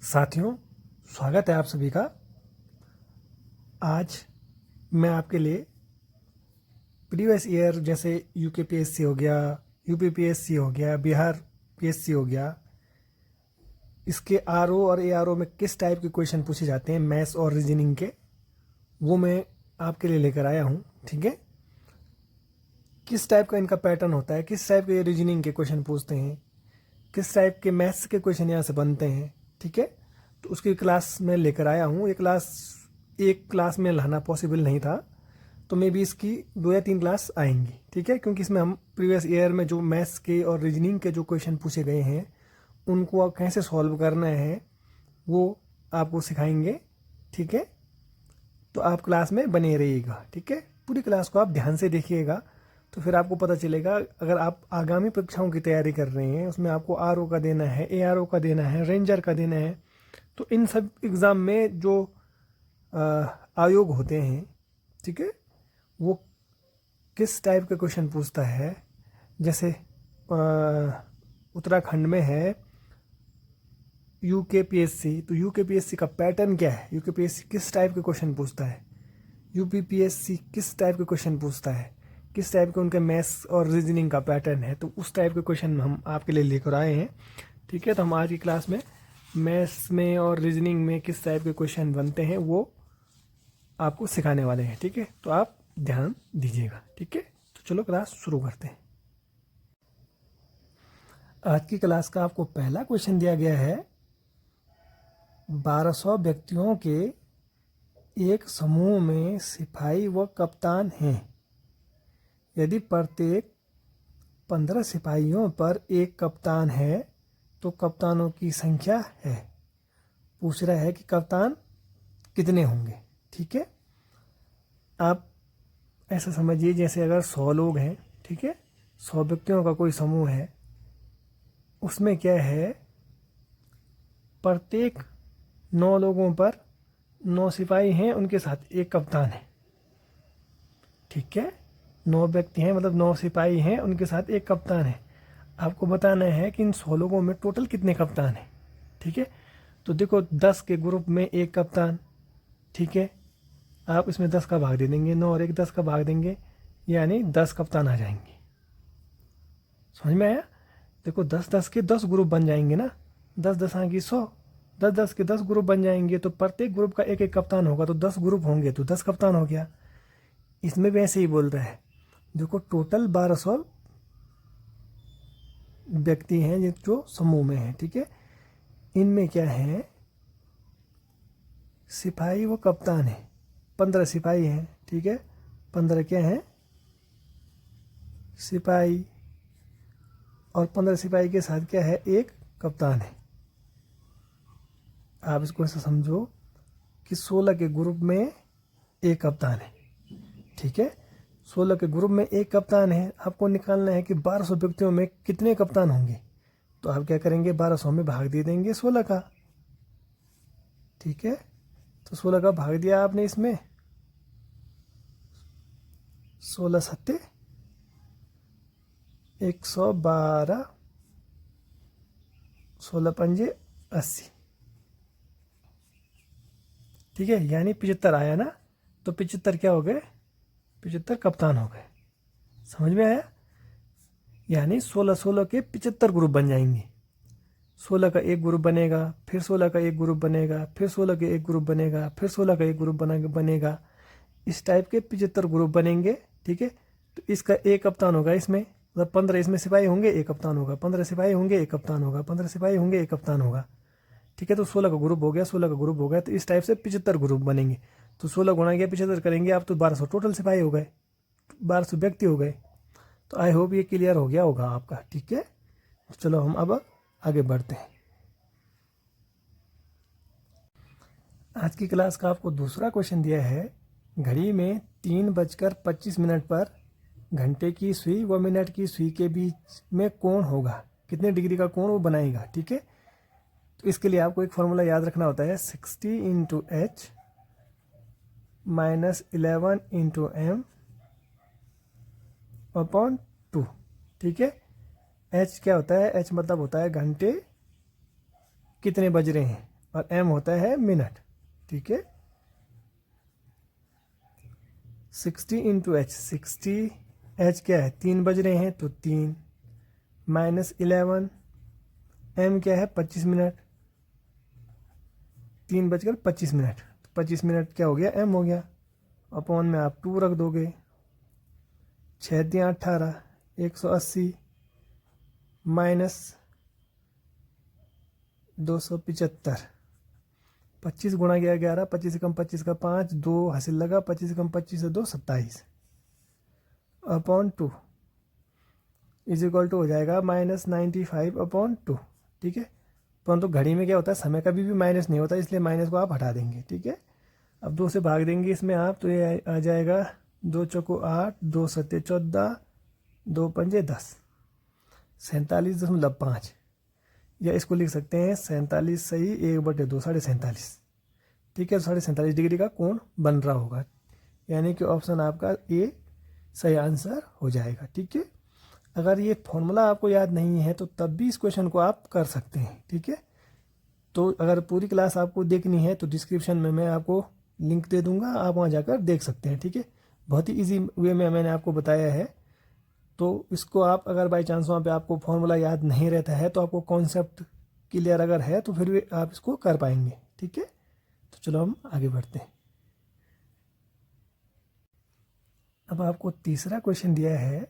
साथियों, स्वागत है आप सभी का। आज मैं आपके लिए प्रीवियस ईयर जैसे यूकेपीएससी हो गया, यूपीपीएससी हो गया, बिहार पीएससी हो गया, इसके आरओ और एआरओ में किस टाइप के क्वेश्चन पूछे जाते हैं मैथ्स और रीजनिंग के, वो मैं आपके लिए लेकर आया हूँ। ठीक है, किस टाइप का इनका पैटर्न होता है, किस टाइप के रीजनिंग के क्वेश्चन पूछते हैं, किस टाइप के मैथ्स के क्वेश्चन यहाँ से बनते हैं। ठीक है, तो उसकी क्लास में लेकर आया हूँ। एक क्लास में लाना पॉसिबल नहीं था, तो मे बी इसकी 2 या 3 क्लास आएंगी। ठीक है, क्योंकि इसमें हम प्रीवियस ईयर में जो मैथ्स के और रीजनिंग के जो क्वेश्चन पूछे गए हैं उनको आप कैसे सॉल्व करना है वो आपको सिखाएंगे। ठीक है, तो आप क्लास में बने रहिएगा। ठीक है, पूरी क्लास को आप ध्यान से देखिएगा, तो फिर आपको पता चलेगा। अगर आप आगामी परीक्षाओं की तैयारी कर रहे हैं, उसमें आपको आरओ का देना है, एआरओ का देना है, रेंजर का देना है, तो इन सब एग्ज़ाम में जो आयोग होते हैं, ठीक है, वो किस टाइप के क्वेश्चन पूछता है। जैसे उत्तराखंड में है यूकेपीएससी, तो यूकेपीएससी का पैटर्न क्या है, यूकेपीएससी किस टाइप के क्वेश्चन पूछता है, यूपीपीएससी किस टाइप के क्वेश्चन पूछता है, किस टाइप के उनके मैथ्स और रीजनिंग का पैटर्न है, तो उस टाइप के क्वेश्चन हम आपके लिए लेकर आए हैं। ठीक है, तो हम आज की क्लास में मैथ्स में और रीजनिंग में किस टाइप के क्वेश्चन बनते हैं वो आपको सिखाने वाले हैं। ठीक है, तो आप ध्यान दीजिएगा। ठीक है, तो चलो क्लास शुरू करते हैं। आज की क्लास का आपको पहला क्वेश्चन दिया गया है, 1200 व्यक्तियों के एक समूह में सिपाही व कप्तान हैं। यदि प्रत्येक 15 सिपाहियों पर एक कप्तान है तो कप्तानों की संख्या है। पूछ रहा है कि कप्तान कितने होंगे। ठीक है, आप ऐसा समझिए जैसे अगर 100 लोग हैं, ठीक है, 100 व्यक्तियों का कोई समूह है, उसमें क्या है, प्रत्येक 9 लोगों पर 9 सिपाही हैं, उनके साथ एक कप्तान है। ठीक है, 9 व्यक्ति हैं मतलब 9 सिपाही हैं, उनके साथ एक कप्तान है। आपको बताना है कि इन 100 लोगों में टोटल कितने कप्तान हैं। ठीक है, तो देखो 10 के ग्रुप में एक कप्तान। ठीक है, आप इसमें 10 का भाग दे देंगे, 9 और 1 10 का भाग देंगे, यानी 10 कप्तान आ जाएंगे। समझ में आया? देखो 10-10 के 10 ग्रुप बन जाएंगे ना, 10-10 आएंगी 100, 10-10 के 10 ग्रुप बन जाएंगे, तो प्रत्येक ग्रुप का एक एक कप्तान होगा, तो 10 ग्रुप होंगे तो 10 कप्तान हो गया। इसमें भी ऐसे ही बोल रहा है। देखो टोटल 1200 व्यक्ति हैं जो समूह में हैं। ठीक है, इनमें क्या है, सिपाही व कप्तान है, 15 सिपाही हैं। ठीक है, 15 क्या हैं, सिपाही, और 15 सिपाही के साथ क्या है, एक कप्तान है। आप इसको ऐसा समझो कि 16 के ग्रुप में एक कप्तान है। ठीक है, 16 के ग्रुप में एक कप्तान है। आपको निकालना है कि 1200 व्यक्तियों में कितने कप्तान होंगे, तो आप क्या करेंगे, 1200 में भाग दे देंगे 16 का। ठीक है, तो 16 का भाग दिया आपने इसमें, 16 सत्ते 112, 16 पंजे 80। ठीक है, यानी 75 आया ना, तो 75 क्या हो गए, 75 कप्तान हो गए। समझ में आया? यानी 16-16 के 75 ग्रुप बन जाएंगे। 16 का एक ग्रुप बनेगा, फिर 16 का एक ग्रुप बनेगा, फिर 16 का एक ग्रुप बनेगा, फिर 16 का एक ग्रुप बनेगा। इस टाइप के 75 ग्रुप बनेंगे। ठीक है, तो इसका एक कप्तान होगा इसमें, मतलब 15 इसमें सिपाही होंगे, एक कप्तान होगा, 15 सिपाही होंगे, एक कप्तान होगा, 15 सिपाही होंगे, एक कप्तान होगा। ठीक है, तो 16 का ग्रुप हो गया, 16 का ग्रुप हो गया, तो इस टाइप से 75 ग्रुप बनेंगे। तो 16 गुणा गया 75 करेंगे आप, तो 1200 टोटल सिपाही हो गए, 1200 व्यक्ति हो गए। तो आई होप ये क्लियर हो गया होगा आपका। ठीक है, चलो हम अब आगे बढ़ते हैं। आज की क्लास का आपको दूसरा क्वेश्चन दिया है, घड़ी में 3:25 पर घंटे की सुई व मिनट की सुई के बीच में कोण होगा, कितने डिग्री का कोण वो बनाएगा। ठीक है, तो इसके लिए आपको एक फॉर्मूला याद रखना होता है, 60 into H minus 11 into M upon 2। ठीक है, एच क्या होता है, एच मतलब होता है घंटे कितने बज रहे हैं, और m होता है मिनट, ठीक है। 60 इंटू एच, 60 एच क्या है, 3 बज रहे हैं तो 3 माइनस 11, m क्या है 25 मिनट, 3 बजकर 25 मिनट, तो 25 मिनट क्या हो गया, m हो गया। अपॉन में आप 2 रख दोगे, 6 दिया 18, 180 माइनस 275, 25 गुणा गया 11, 25 से कम 25 का 5, 2 हासिल लगा, 25 से कम 25 से 2 27 अपॉन 2 इज इक्वल टू हो जाएगा -95/2, ठीक है। परंतु घड़ी में क्या होता है, समय का भी माइनस नहीं होता, इसलिए माइनस को आप हटा देंगे, ठीक है। अब 2 से भाग देंगे इसमें आप, तो ये आ जाएगा 2 चौको 8, 2 सत्ते 14, 2 पंजे 10, 47.5, या इसको लिख सकते हैं 47 सही 1/2 47.5, ठीक है। 47.5 डिग्री का कोण बन रहा होगा, यानी कि ऑप्शन आपका ए सही आंसर हो जाएगा, ठीक है। अगर ये फॉर्मूला आपको याद नहीं है तो तब भी इस क्वेश्चन को आप कर सकते हैं, ठीक है। तो अगर पूरी क्लास आपको देखनी है तो डिस्क्रिप्शन में मैं आपको लिंक दे दूंगा, आप वहाँ जाकर देख सकते हैं, ठीक है। बहुत ही ईजी वे में मैंने आपको बताया है। तो इसको आप अगर बाई चांस वहाँ पे आपको फॉर्मूला याद नहीं रहता है तो आपको कॉन्सेप्ट क्लियर अगर है तो फिर भी आप इसको कर पाएंगे, ठीक है। तो चलो हम आगे बढ़ते हैं। अब आपको तीसरा क्वेश्चन दिया है,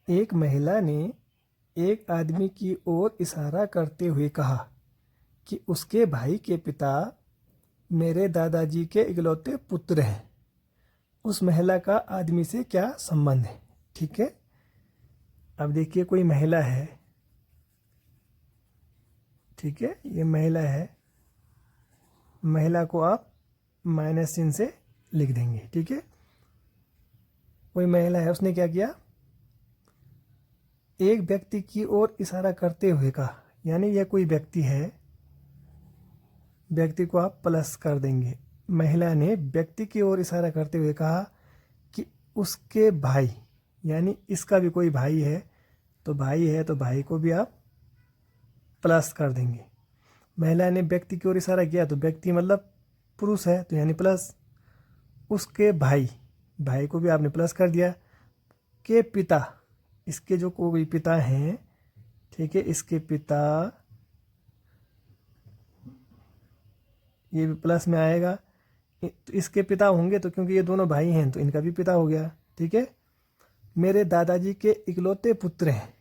एक महिला ने एक आदमी की ओर इशारा करते हुए कहा कि उसके भाई के पिता मेरे दादाजी के इकलौते पुत्र हैं। उस महिला का आदमी से क्या संबंध है, ठीक है। अब देखिए कोई महिला है, ठीक है, ये महिला है, महिला को आप माइनस चिन्ह से लिख देंगे, ठीक है। कोई महिला है, उसने क्या किया, एक व्यक्ति की ओर इशारा करते हुए कहा, यानी यह कोई व्यक्ति है, व्यक्ति को आप प्लस कर देंगे। महिला ने व्यक्ति की ओर इशारा करते हुए कहा कि उसके भाई, यानी इसका भी कोई भाई है, तो भाई है तो भाई को भी आप प्लस कर देंगे। महिला ने व्यक्ति की ओर इशारा किया तो व्यक्ति मतलब पुरुष है, तो यानी प्लस। उसके भाई, भाई को भी आपने प्लस कर दिया। के पिता, इसके जो कोई पिता हैं, ठीक है, इसके पिता, ये भी प्लस में आएगा। तो इसके पिता होंगे तो क्योंकि ये दोनों भाई हैं तो इनका भी पिता हो गया, ठीक है। मेरे दादाजी के इकलौते पुत्र हैं,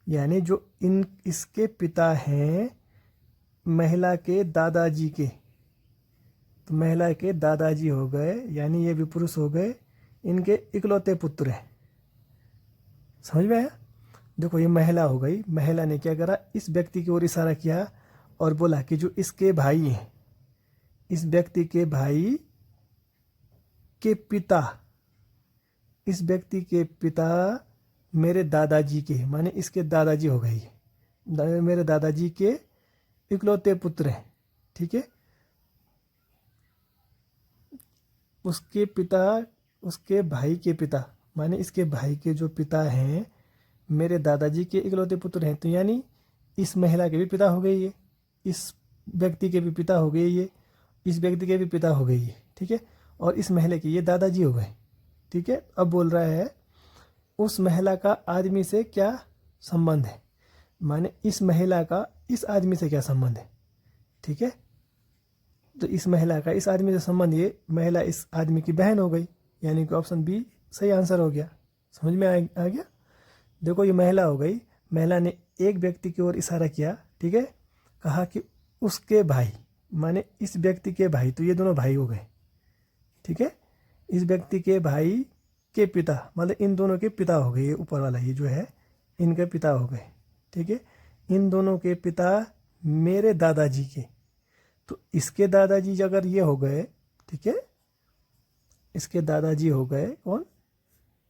यानी जो इन इसके पिता हैं महिला के दादाजी के, तो महिला के दादाजी हो गए, यानी ये भी पुरुष हो गए, इनके इकलौते पुत्र हैं। समझ में आया। देखो ये महिला हो गई, महिला ने क्या करा, इस व्यक्ति की ओर इशारा किया और बोला कि जो इसके भाई हैं, इस व्यक्ति के भाई के पिता, इस व्यक्ति के पिता मेरे दादाजी के, माने इसके दादाजी हो गए, मेरे दादाजी के इकलौते पुत्र हैं, ठीक है। उसके पिता, उसके भाई के पिता, माने इसके भाई के जो पिता हैं मेरे दादाजी के इकलौते पुत्र हैं, तो यानी इस महिला के भी पिता हो गए ये, इस व्यक्ति के भी पिता हो गए ये, इस व्यक्ति के भी पिता हो गए ये, ठीक है। और इस महिला के ये दादाजी हो गए, ठीक है। अब बोल रहा है उस महिला का आदमी से क्या संबंध है, माने इस महिला का इस आदमी से क्या संबंध है, ठीक है। तो इस महिला का इस आदमी से संबंध, ये महिला इस आदमी की बहन हो गई, यानी कि ऑप्शन बी सही आंसर हो गया। समझ में आ गया। देखो ये महिला हो गई, महिला ने एक व्यक्ति की ओर इशारा किया, ठीक है, कहा कि उसके भाई, माने इस व्यक्ति के भाई, तो ये दोनों भाई हो गए, ठीक है। इस व्यक्ति के भाई के पिता, मतलब इन दोनों के पिता हो गए, ये ऊपर वाला ये जो है इनके पिता हो गए, ठीक है। इन दोनों के पिता मेरे दादाजी के, तो इसके दादाजी अगर ये हो गए, ठीक है, इसके दादाजी हो गए कौन,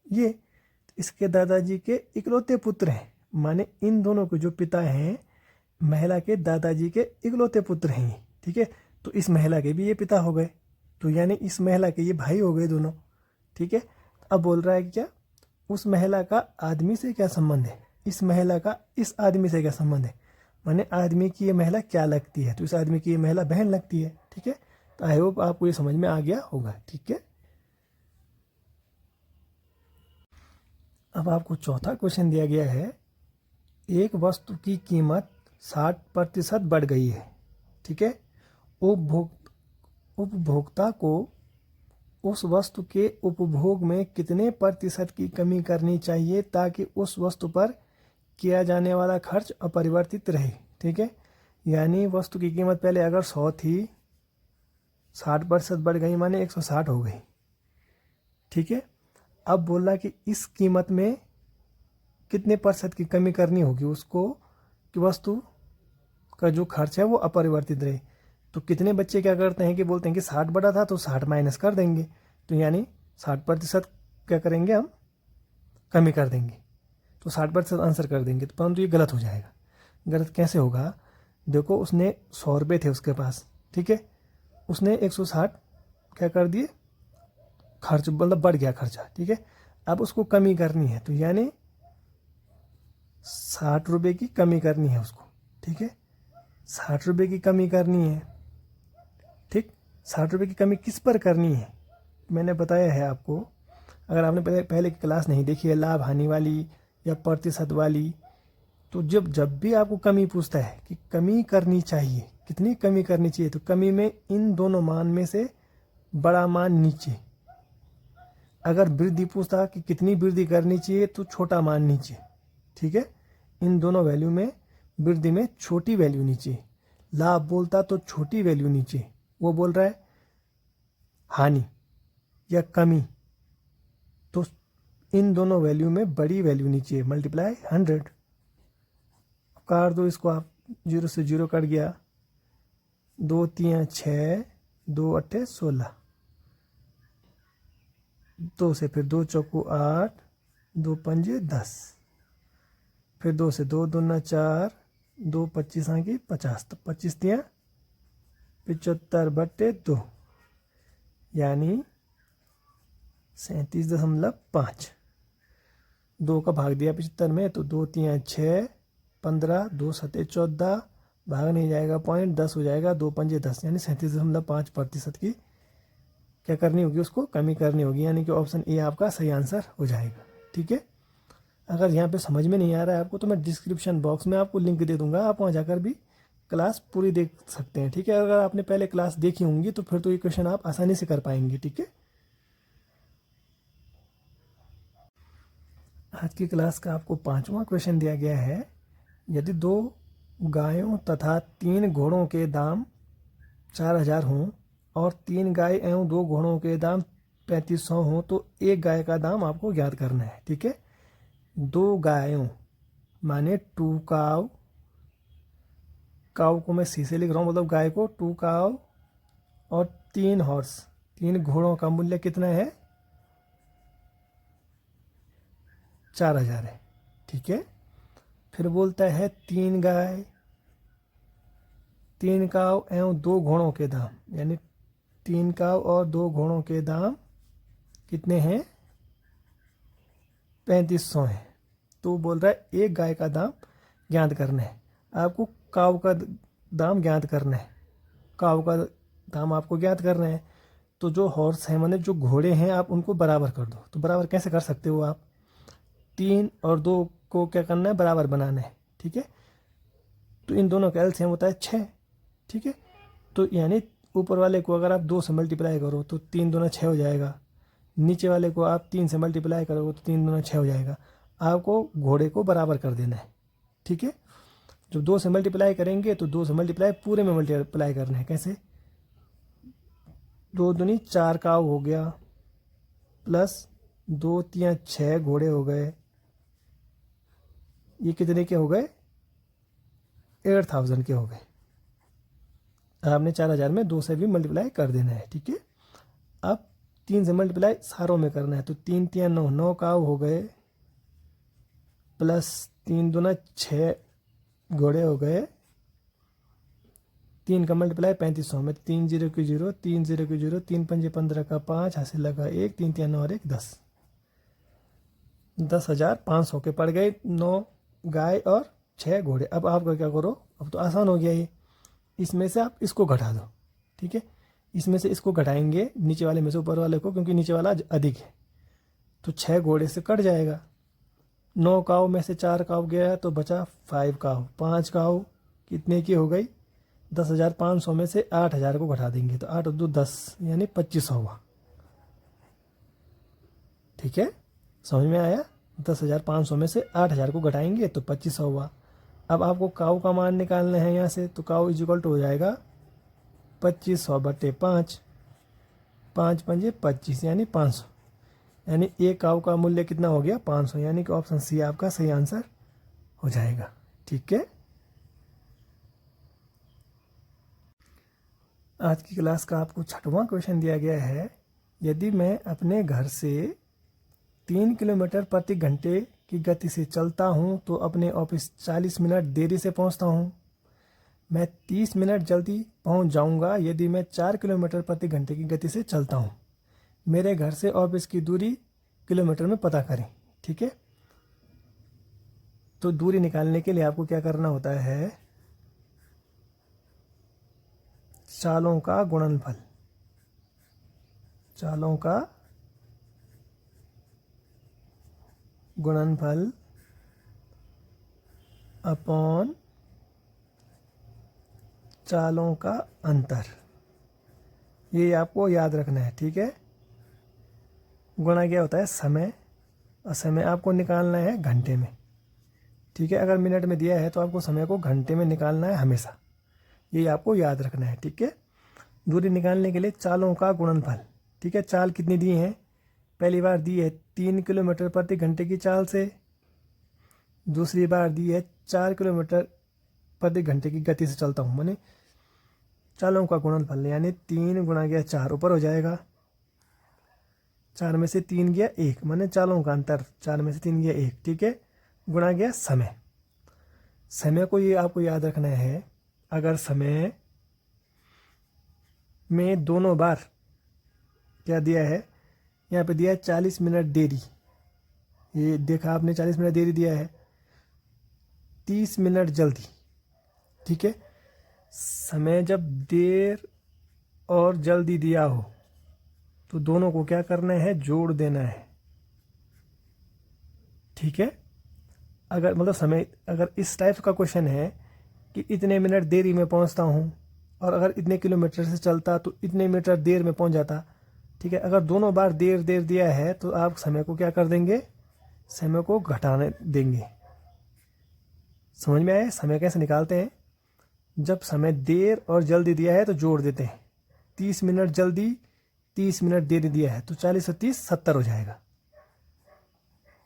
ये, इसके दादाजी के इकलौते पुत्र हैं, माने इन दोनों के जो पिता हैं महिला के दादाजी के इकलौते पुत्र हैं, ठीक है। तो इस महिला के भी ये पिता हो गए, तो यानी इस महिला के ये भाई हो गए दोनों, ठीक है। अब बोल रहा है कि क्या उस महिला का आदमी से क्या संबंध है, इस महिला का इस आदमी से क्या संबंध है। माने आदमी की ये महिला क्या लगती है, तो इस आदमी की ये महिला बहन लगती है। ठीक है, तो आई होप आपको ये समझ में आ गया होगा। ठीक है, अब आपको चौथा क्वेश्चन दिया गया है, एक वस्तु की कीमत 60% बढ़ गई है। ठीक है, उपभोक्ता को उस वस्तु के उपभोग में कितने प्रतिशत की कमी करनी चाहिए ताकि उस वस्तु पर किया जाने वाला खर्च अपरिवर्तित रहे। ठीक है, यानी वस्तु की कीमत पहले अगर 100 थी, 60% बढ़ गई माने 160 हो गई। ठीक है, अब बोला कि इस कीमत में कितने प्रतिशत की कमी करनी होगी उसको कि वस्तु का जो खर्च है वो अपरिवर्तित रहे। तो कितने बच्चे क्या करते हैं कि बोलते हैं कि 60 बढ़ा था तो 60 माइनस कर देंगे, तो यानी 60% क्या करेंगे हम, कमी कर देंगे, तो 60% आंसर कर देंगे। तो परंतु ये गलत हो जाएगा। गलत कैसे होगा, देखो उसने 100 रुपये थे उसके पास। ठीक है, उसने 160 क्या कर दिए, खर्च मतलब बढ़ गया खर्चा। ठीक है, अब उसको कमी करनी है, तो यानी 60 रुपये की कमी करनी है उसको। ठीक है, 60 रुपये की कमी करनी है। ठीक, 60 रुपये की कमी किस पर करनी है, मैंने बताया है आपको। अगर आपने पहले की क्लास नहीं देखी है, लाभ हानि वाली या प्रतिशत वाली, तो जब भी आपको कमी पूछता है कि कमी करनी चाहिए, कितनी कमी करनी चाहिए, तो कमी में इन दोनों मान में से बड़ा मान नीचे। अगर वृद्धि पूछता कि कितनी वृद्धि करनी चाहिए, तो छोटा मान नीचे। ठीक है, इन दोनों वैल्यू में वृद्धि में छोटी वैल्यू नीचे। लाभ बोलता तो छोटी वैल्यू नीचे, वो बोल रहा है हानि या कमी, तो इन दोनों वैल्यू में बड़ी वैल्यू नीचे, मल्टीप्लाई 100। काट दो इसको आप, 0 से 0 कट गया, 2 3 6, 2 8 16, 2 से फिर 2 चौको 8, 2 पंजे 10, फिर 2 से 2 दूना 4, 2 25 की 50, तो 25 तियाँ 75/2, यानी 37.5। 2 का भाग दिया 75 में, तो 2 3 6, 15, 2 7 14, भाग नहीं जाएगा पॉइंट, 10 हो जाएगा, 2 पंजे 10, यानी 37.5% की क्या करनी होगी, उसको कमी करनी होगी। यानी कि ऑप्शन ए आपका सही आंसर हो जाएगा। ठीक है, अगर यहाँ पे समझ में नहीं आ रहा है आपको, तो मैं डिस्क्रिप्शन बॉक्स में आपको लिंक दे दूंगा, आप वहाँ जाकर भी क्लास पूरी देख सकते हैं। ठीक है, अगर आपने पहले क्लास देखी होंगी तो फिर तो ये क्वेश्चन आप आसानी से कर पाएंगे। ठीक है, आज की क्लास का आपको 5वां क्वेश्चन दिया गया है, यदि 2 गायों तथा 3 घोड़ों के दाम 4000 हों और 3 गाय एवं 2 घोड़ों के दाम 3500 हों, तो एक गाय का दाम आपको ज्ञात करना है। ठीक है, 2 गायों माने 2 काव, काव को मैं सी से लिख रहा हूँ, मतलब गाय को 2 काव, और 3 हॉर्स, 3 घोड़ों का मूल्य कितना है, 4000 है। ठीक है, फिर बोलता है 3 गाय, 3 काव एवं 2 घोड़ों के दाम, यानी 3 काव और 2 घोड़ों के दाम कितने हैं, 3500 है। तो बोल रहा है एक गाय का दाम ज्ञात करना है। आपको काव का दाम ज्ञात करना है, काव का दाम आपको ज्ञात करना है। तो जो हॉर्स है माने जो घोड़े हैं, आप उनको बराबर कर दो। तो बराबर कैसे कर सकते हो आप, 3 और 2 को क्या करना है, बराबर बनाना है। ठीक है, तो इन दोनों का एलसीएम होता है 6। ठीक है, तो यानी ऊपर वाले को अगर आप 2 से मल्टीप्लाई करो तो 3 दूना 6 हो जाएगा, नीचे वाले को आप 3 से मल्टीप्लाई करोगे तो 3 दूना 6 हो जाएगा। आपको घोड़े को बराबर कर देना है। ठीक है, जब 2 से मल्टीप्लाई करेंगे तो 2 से मल्टीप्लाई पूरे में मल्टीप्लाई करना है। कैसे, 2 दूनी 4 काव हो गया, प्लस 2 3 6 घोड़े हो गए, ये कितने के हो गए, 8000 के हो गए। आपने 4000 में 2 से भी मल्टीप्लाई कर देना है। ठीक है, अब 3 से मल्टीप्लाई सारों में करना है, तो 3 3 9, 9 काव हो गए, प्लस 3 दूना 6 घोड़े हो गए, 3 का मल्टीप्लाई 3500 में, 3 0 की 0, 3 0 की 0, 3 पंजे 15 का 5, हासिल लगा 1, 3 3 9 और 1 10, 10,500 के पड़ गए 9 गाय और 6 घोड़े। अब आपका क्या करो, अब तो आसान हो गया ये। इसमें से आप इसको घटा दो, ठीक है। इसमें से इसको घटाएंगे नीचे वाले में से ऊपर वाले को, क्योंकि नीचे वाला अधिक है, तो 6 घोड़े से कट जाएगा। 9 काऊ में से 4 काऊ गया तो बचा 5 काऊ। 5 काऊ कितने की हो गई? 10,500 में से 8,000 को घटा देंगे तो 8 और 2 10, यानी 2500 हुआ। ठीक है, समझ में आया? 10,500 में से 8,000 को घटाएंगे तो 2500 हुआ। अब आपको काऊ का मान निकालना है यहाँ से, तो काऊ इज इक्वल टू हो जाएगा 2500 बटे 5, 5 पंजे 25 यानी 500, यानी एक काऊ का मूल्य कितना हो गया? 500, यानी कि ऑप्शन सी आपका सही आंसर हो जाएगा। ठीक है, आज की क्लास का आपको 6वां क्वेश्चन दिया गया है। यदि मैं अपने घर से 3 किलोमीटर प्रति घंटे की गति से चलता हूं तो अपने ऑफिस 40 मिनट देरी से पहुंचता हूं। मैं 30 मिनट जल्दी पहुंच जाऊंगा यदि मैं 4 किलोमीटर प्रति घंटे की गति से चलता हूं। मेरे घर से ऑफिस की दूरी किलोमीटर में पता करें। ठीक है, तो दूरी निकालने के लिए आपको क्या करना होता है? चालों का गुणनफल, चालों का गुणनफल अपॉन चालों का अंतर, ये आपको याद रखना है। ठीक है, गुणा क्या होता है? समय, और समय आपको निकालना है घंटे में। ठीक है, अगर मिनट में दिया है तो आपको समय को घंटे में निकालना है हमेशा, ये आपको याद रखना है। ठीक है, दूरी निकालने के लिए चालों का गुणनफल। ठीक है, चाल कितनी दी है? पहली बार दी है 3 किलोमीटर प्रति घंटे की चाल से, दूसरी बार दी है 4 किलोमीटर प्रति घंटे की गति से चलता हूँ। माने चालों का गुणनफल यानी 3 गुणा गया 4, ऊपर हो जाएगा। 4 में से 3 गया 1, माने चालों का अंतर 4 में से 3 गया 1। ठीक है, गुणा गया समय। समय को ये आपको याद रखना है, अगर समय में दोनों बार क्या दिया है? यहाँ पे दिया है 40 मिनट देरी, ये देखा आपने 40 मिनट देरी दिया है, 30 मिनट जल्दी। ठीक है, समय जब देर और जल्दी दिया हो तो दोनों को क्या करना है? जोड़ देना है। ठीक है, अगर मतलब समय, अगर इस टाइप का क्वेश्चन है कि इतने मिनट देरी में पहुंचता हूं, और अगर इतने किलोमीटर से चलता तो इतने मीटर देर में पहुंच जाता। ठीक है, अगर दोनों बार देर दिया है तो आप समय को क्या कर देंगे? समय को घटाने देंगे। समझ में आया? समय कैसे निकालते हैं? जब समय देर और जल्दी दिया है तो जोड़ देते हैं। 30 मिनट जल्दी, 30 मिनट देरी दिया है तो 40 और 30 70 हो जाएगा।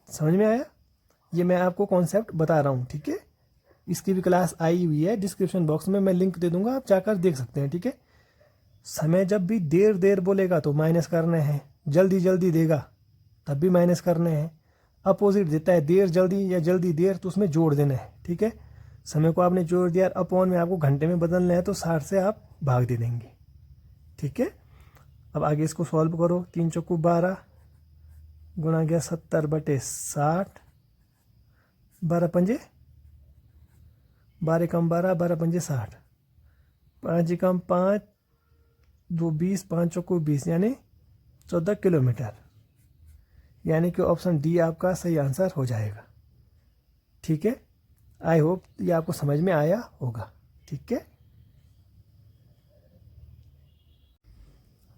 समझ में आया? ये मैं आपको कॉन्सेप्ट बता रहा हूँ। ठीक है, इसकी भी क्लास आई हुई है, डिस्क्रिप्शन बॉक्स में मैं लिंक दे दूंगा, आप जाकर देख सकते हैं। ठीक है, समय जब भी देर बोलेगा तो माइनस करना है, जल्दी देगा तब भी माइनस करना है, अपोजिट देता है देर जल्दी या जल्दी देर तो उसमें जोड़ देना है। ठीक है, समय को आपने जोड़ दिया, अपॉन में आपको घंटे में बदलना है तो 60 से आप भाग दे देंगे। ठीक है, अब आगे इसको सॉल्व करो। 3 चौकू 12 गुणा गया 70 बटे 60, 12 पंजे 12 कम 12, 12 पंजे 60, 5 कम 5, 2 20, 5 चौको 20, यानी 14 किलोमीटर, यानी कि ऑप्शन डी आपका सही आंसर हो जाएगा। ठीक है, आई होप ये आपको समझ में आया होगा। ठीक है,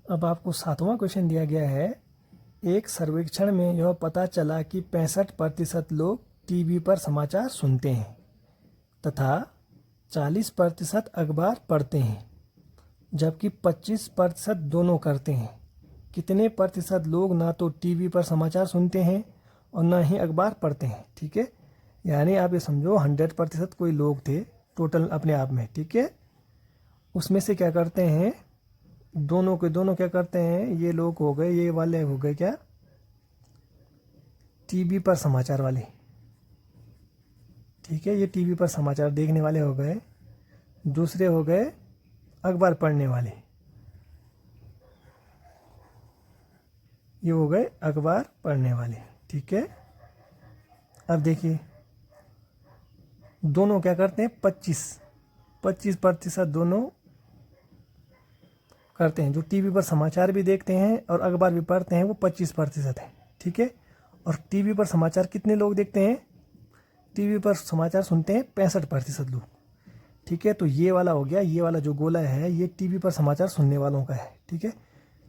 अब आपको 7वां क्वेश्चन दिया गया है। एक सर्वेक्षण में यह पता चला कि 65% लोग टीवी पर समाचार सुनते हैं तथा 40% अखबार पढ़ते हैं, जबकि 25% दोनों करते हैं। कितने प्रतिशत लोग ना तो टीवी पर समाचार सुनते हैं और ना ही अखबार पढ़ते हैं? ठीक है, यानी आप ये समझो 100% कोई लोग थे टोटल अपने आप में। ठीक है, उसमें से क्या करते हैं? दोनों के दोनों क्या करते हैं? ये लोग हो गए, ये वाले हो गए क्या? टीवी पर समाचार वाले। ठीक है, ये टीवी पर समाचार देखने वाले हो गए। दूसरे हो गए अखबार पढ़ने वाले, ये हो गए अखबार पढ़ने वाले। ठीक है, अब देखिए दोनों क्या करते हैं? 25 25% दोनों करते हैं। जो टीवी पर समाचार भी देखते हैं और अखबार भी पढ़ते हैं वो 25% है, ठीक है। और टीवी पर समाचार कितने लोग देखते हैं? टीवी पर समाचार सुनते हैं 65% लोग, ठीक है। तो ये वाला हो गया, ये वाला जो गोला है ये टीवी पर समाचार सुनने वालों का है, ठीक है।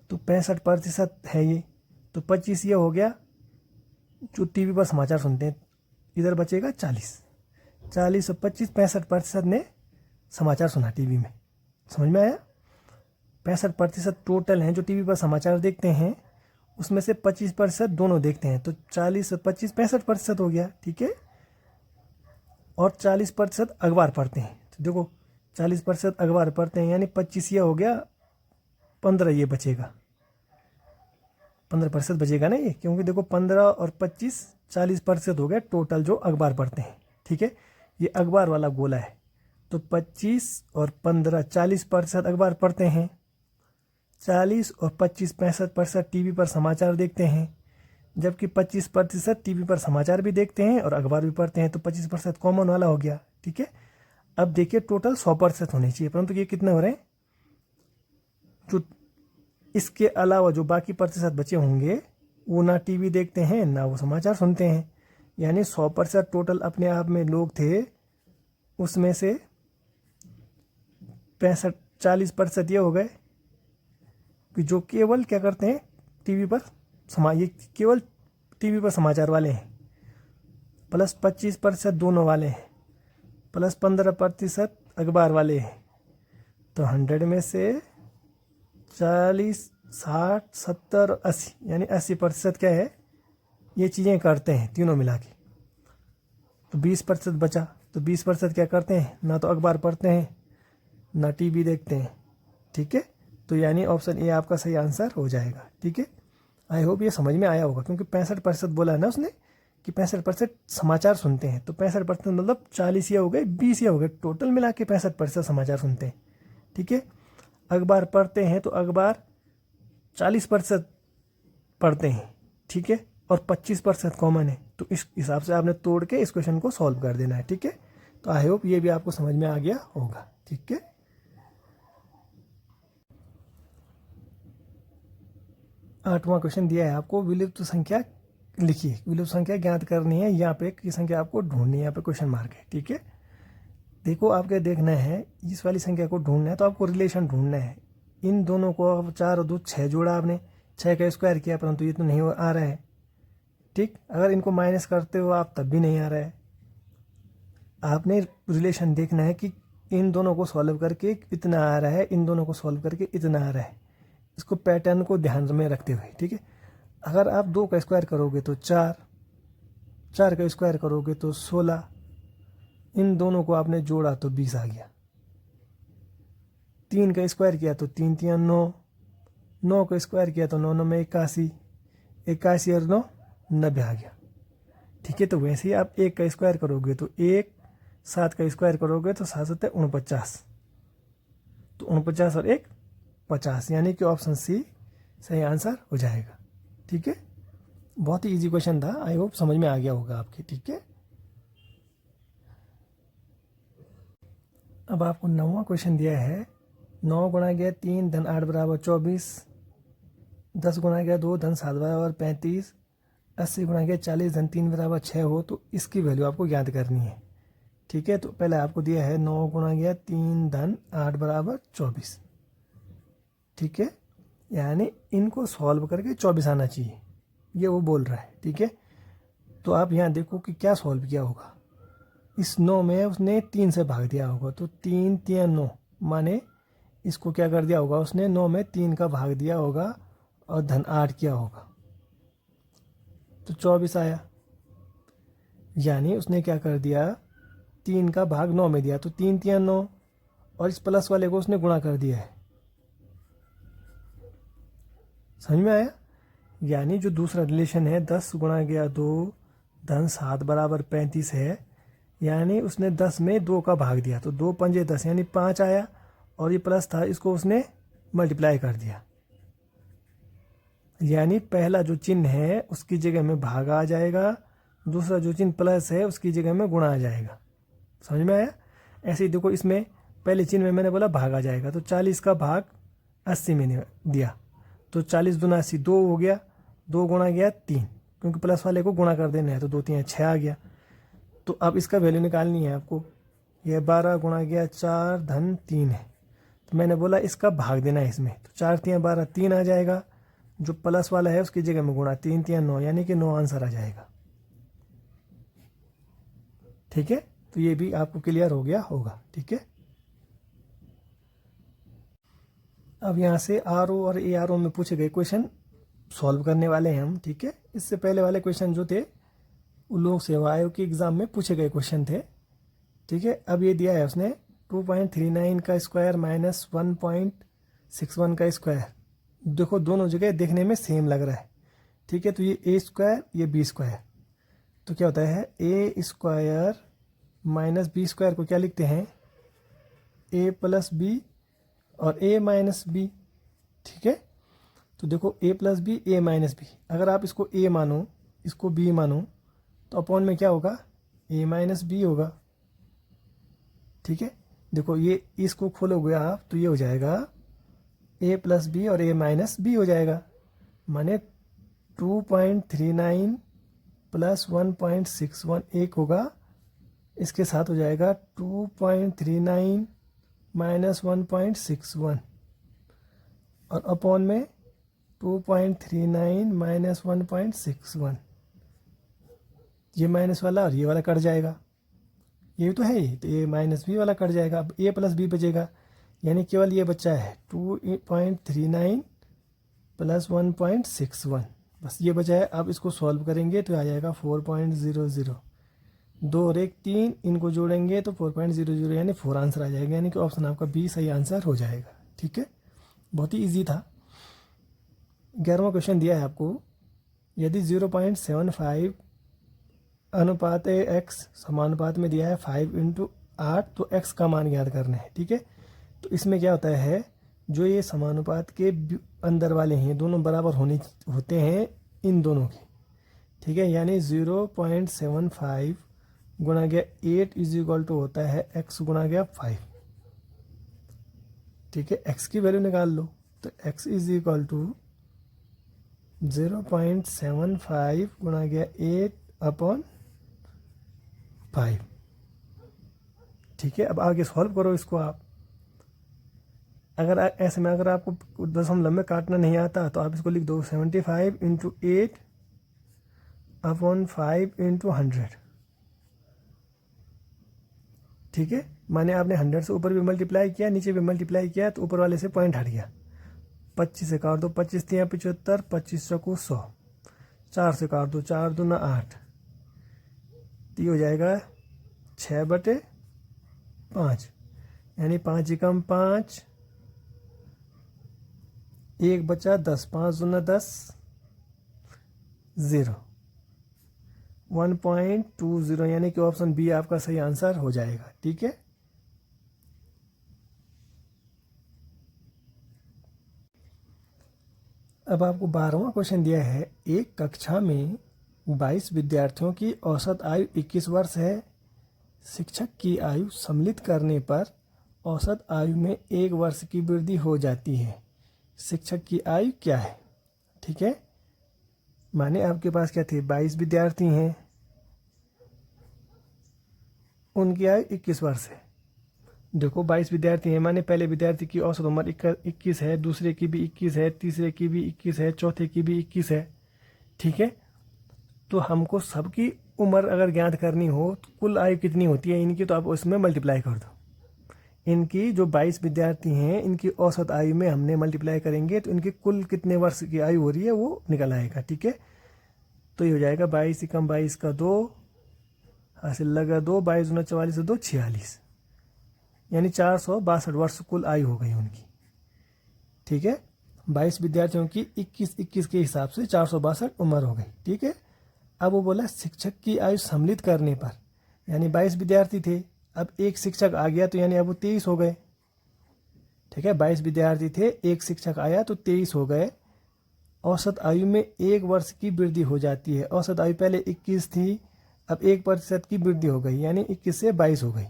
तो 65% है ये, तो 25 ये हो गया जो टीवी पर समाचार सुनते हैं। इधर बचेगा 40 और 25, 65% ने समाचार सुना टीवी में। समझ में आया? 65% टोटल हैं जो टीवी पर समाचार देखते हैं, उसमें से 25% दोनों देखते हैं। तो 40 और 25 65% हो गया, ठीक है। और 40% अखबार पढ़ते हैं। तो देखो 40% अखबार पढ़ते हैं, यानी 25 ये हो गया, 15 ये बचेगा, 15% बचेगा ना ये, क्योंकि देखो 15 और 25 40% हो गया टोटल जो अखबार पढ़ते हैं, ठीक है। ये अखबार वाला गोला है। तो 25 और 15 40% अखबार पढ़ते हैं, 40 और 25 65% टीवी पर समाचार देखते हैं, जबकि 25% टीवी पर समाचार भी देखते हैं और अखबार भी पढ़ते हैं। तो 25% कॉमन वाला हो गया, ठीक है। अब देखिए टोटल 100% होने चाहिए, परंतु ये कितने हो रहे हैं? जो इसके अलावा जो बाकी प्रतिशत बचे होंगे वो ना टीवी देखते हैं ना वो समाचार सुनते हैं, यानी 100% टोटल अपने आप में लोग थे, उसमें से 40% ये हो गए कि जो केवल क्या करते हैं टीवी पर ये केवल टीवी पर समाचार वाले हैं, प्लस 25% दोनों वाले हैं, प्लस 15% अखबार वाले हैं। तो 100 में से 40 60 70 80, यानी 80% क्या है ये चीज़ें करते हैं तीनों मिला के। तो 20% बचा। तो 20% क्या करते हैं? ना तो अखबार पढ़ते हैं ना टीवी देखते हैं, ठीक है। तो यानी ऑप्शन ए आपका सही आंसर हो जाएगा, ठीक है। आई होप ये समझ में आया होगा, क्योंकि 65% बोला है ना उसने कि 65% समाचार सुनते हैं। तो 65% मतलब 40 ये हो गए, 20 ये हो गए, टोटल मिला के 65% समाचार सुनते हैं, ठीक है। अखबार पढ़ते हैं तो अखबार 40% पढ़ते हैं, ठीक है। और 25% कॉमन है। तो इस हिसाब से आपने तोड़ के इस क्वेश्चन को सॉल्व कर देना है, ठीक है। तो आई होप ये भी आपको समझ में आ गया होगा, ठीक है। आठवां क्वेश्चन दिया है आपको, विलुप्त संख्या लिखिए। विलुप्त संख्या ज्ञात करनी है, यहाँ पे की संख्या आपको ढूंढनी है, यहाँ पे क्वेश्चन मार्क है, ठीक है। देखो आपके देखना है इस वाली संख्या को ढूंढना है, तो आपको रिलेशन ढूंढना है। इन दोनों को 4 और 2 6 जोड़ा, आपने 6 का स्क्वायर किया, परंतु ये तो नहीं आ रहा है, ठीक। अगर इनको माइनस करते हो आप तब भी नहीं आ रहा है। आपने रिलेशन देखना है कि इन दोनों को सॉल्व करके इतना आ रहा है, इन दोनों को सॉल्व करके इतना आ रहा है। इसको पैटर्न को ध्यान में रखते हुए, ठीक है। अगर आप 2 का स्क्वायर करोगे तो 4, 4 का स्क्वायर करोगे तो 16, इन दोनों को आपने जोड़ा तो 20 आ गया। 3 का स्क्वायर किया तो 3 3 9, 9 का स्क्वायर किया तो 9 9 में 81, 81 और 9 90 आ गया, ठीक है। तो वैसे ही आप 1 का स्क्वायर करोगे तो 1, 7 का स्क्वायर करोगे तो 7 7 49, तो 49 और 1 50, यानी कि ऑप्शन सी सही आंसर हो जाएगा, ठीक है। बहुत ही इजी क्वेश्चन था, आई होप समझ में आ गया होगा आपके, ठीक है। अब आपको 9वां क्वेश्चन दिया है, 9 गुणा गया 3 धन 8 बराबर 24, 10 गुणा गया 2 धन 7 बराबर 35, 80 गुणा गया 40 धन 3 बराबर 6 हो, तो इसकी वैल्यू आपको ज्ञात करनी है, ठीक है। तो पहले आपको दिया है 9 गुणा गया 3 धन 8 बराबर 24, ठीक है। यानी इनको सॉल्व करके 24 आना चाहिए, ये वो बोल रहा है, ठीक है। तो आप यहाँ देखो कि क्या सॉल्व किया होगा। इस 9 में उसने 3 से भाग दिया होगा, तो 3 3 9, माने इसको क्या कर दिया होगा उसने, 9 में 3 का भाग दिया होगा और धन 8 किया होगा, तो 24 आया। यानी उसने क्या कर दिया, 3 का भाग 9 में दिया, तो 3 3 9, और इस प्लस वाले को उसने गुणा कर दिया है। समझ में आया? यानी जो दूसरा रिलेशन है 10 गुणा गया 2 धन 7 बराबर 35 है, यानी उसने 10 में 2 का भाग दिया, तो 2 पंजे 10 यानी 5 आया, और ये प्लस था इसको उसने मल्टीप्लाई कर दिया। यानी पहला जो चिन्ह है उसकी जगह में भाग आ जाएगा, दूसरा जो चिन्ह प्लस है उसकी जगह में गुणा आ जाएगा। समझ में आया? ऐसे ही देखो इसमें पहले चिन्ह में मैंने बोला भाग आ जाएगा, तो 40 का भाग 80 मैंने दिया, तो 40 दूना 80, 2 हो गया, 2 गुणा गया 3, क्योंकि प्लस वाले को गुणा कर देना है, तो 2 3 6 आ गया। तो अब इसका वैल्यू निकालनी है आपको। यह 12 गुणा गया 4 धन 3 है, तो मैंने बोला इसका भाग देना है इसमें, तो 4 3 12 3 आ जाएगा। जो प्लस वाला है उसकी जगह में गुणा, 3 3 9, यानी कि 9 आंसर आ जाएगा। ठीक है, तो ये भी आपको क्लियर हो गया होगा। ठीक है, अब यहाँ से आर ओ और ए आर ओ में पूछे गए क्वेश्चन सॉल्व करने वाले हैं हम। ठीक है, इससे पहले वाले क्वेश्चन जो थे वो लोक सेवा आयोग के एग्जाम में पूछे गए क्वेश्चन थे। ठीक है, अब ये दिया है उसने 2.39 का स्क्वायर माइनस 1.61 का स्क्वायर। देखो दोनों जगह देखने में सेम लग रहा है। ठीक है, तो ये ए स्क्वायर, ये बी स्क्वायर, तो क्या होता है ए स्क्वायर माइनस बी स्क्वायर को क्या लिखते हैं, ए प्लस बी और ए माइनस बी। ठीक है, तो देखो ए प्लस बी, ए माइनस बी, अगर आप इसको ए मानो इसको बी मानो तो अपॉन में क्या होगा, ए माइनस बी होगा। ठीक है, देखो ये इसको खोलोगे आप तो ये हो जाएगा ए प्लस बी और ए माइनस बी हो जाएगा, माने 2.39 प्लस 1.61 एक होगा, इसके साथ हो जाएगा 2.39 माइनस 1.61 और अपॉन में 2.39 माइनस 1.61, ये माइनस वाला और ये वाला कट जाएगा, ये तो है ही, तो ये माइनस बी वाला कट जाएगा। अब ए प्लस बी बचेगा, यानी केवल ये बच्चा है 2.39 प्लस 1.61, बस ये बचा है। अब इसको सॉल्व करेंगे तो आ जाएगा 4.00, 2 और 1 3, इनको जोड़ेंगे तो 4.00 यानी 4 आंसर आ जाएगा, यानी कि ऑप्शन आपका बी सही आंसर हो जाएगा। ठीक है, बहुत ही ईजी था। 11वां क्वेश्चन दिया है आपको, यदि 0.75 अनुपात x समानुपात में दिया है 5/8, तो x का मान ज्ञात करना है। ठीक है, तो इसमें क्या होता है, जो ये समानुपात के अंदर वाले हैं दोनों बराबर होते हैं इन दोनों के। ठीक है, यानी 0.75 गुणा गया 8 इज इक्वल टू होता है x गुणा गया 5। ठीक है, x की वैल्यू निकाल लो, तो x इज इक्वल टू 0.75 गुणा गया 8 अपॉन 5। ठीक है, अब आगे सॉल्व करो इसको आप। अगर ऐसे में अगर आपको दशमलव में काटना नहीं आता तो आप इसको लिख दो 75 इंटू 8 अपॉन 5 इंटू 100। ठीक है, माने आपने 100 से ऊपर भी मल्टीप्लाई किया, नीचे भी मल्टीप्लाई किया, तो ऊपर वाले से पॉइंट हट गया। 25 से काट दो, 25 3 75, 25 चौको 100, 4 से काट दो, 4 दूना 8, तो ये हो जाएगा 6/5, यानी 5 एकम 5, 1 बचा 10, 5 दूना 10, 0, 1.20, यानी कि ऑप्शन बी आपका सही आंसर हो जाएगा। ठीक है, अब आपको 12वां क्वेश्चन दिया है, एक कक्षा में 22 विद्यार्थियों की औसत आयु 21 वर्ष है। शिक्षक की आयु सम्मिलित करने पर औसत आयु में 1 वर्ष की वृद्धि हो जाती है। शिक्षक की आयु क्या है? ठीक है, माने आपके पास क्या थे, 22 विद्यार्थी हैं, उनकी आयु 21 वर्ष है। देखो 22 विद्यार्थी हैं, माने पहले विद्यार्थी की औसत उम्र 21 है, दूसरे की भी 21 है, तीसरे की भी 21 है, चौथे की भी 21 है। ठीक है, तो हमको सबकी उम्र अगर ज्ञात करनी हो तो कुल आयु कितनी होती है इनकी, तो आप उसमें मल्टीप्लाई कर दो। इनकी जो 22 विद्यार्थी हैं इनकी औसत आयु में हमने मल्टीप्लाई करेंगे तो इनकी कुल कितने वर्ष की आयु हो रही है वो निकल आएगा। ठीक है, तो ये हो जाएगा 22 कम 22 का 2 हासिल लगा 2, 22 दूना 44 से 2 46, यानी 462 वर्ष कुल आयु हो गई उनकी। ठीक है, 22 विद्यार्थियों की 21 के हिसाब से 462 उम्र हो गई। ठीक है, अब वो बोला शिक्षक की आयु सम्मिलित करने पर, यानी 22 विद्यार्थी थे, अब एक शिक्षक आ गया तो यानी अब वो 23 हो गए। ठीक है, 22 विद्यार्थी थे, एक शिक्षक आया तो 23 हो गए। औसत आयु में 1 वर्ष की वृद्धि हो जाती है। औसत आयु पहले 21 थी, अब 1% की वृद्धि हो गई, यानी 21 से 22 हो गई।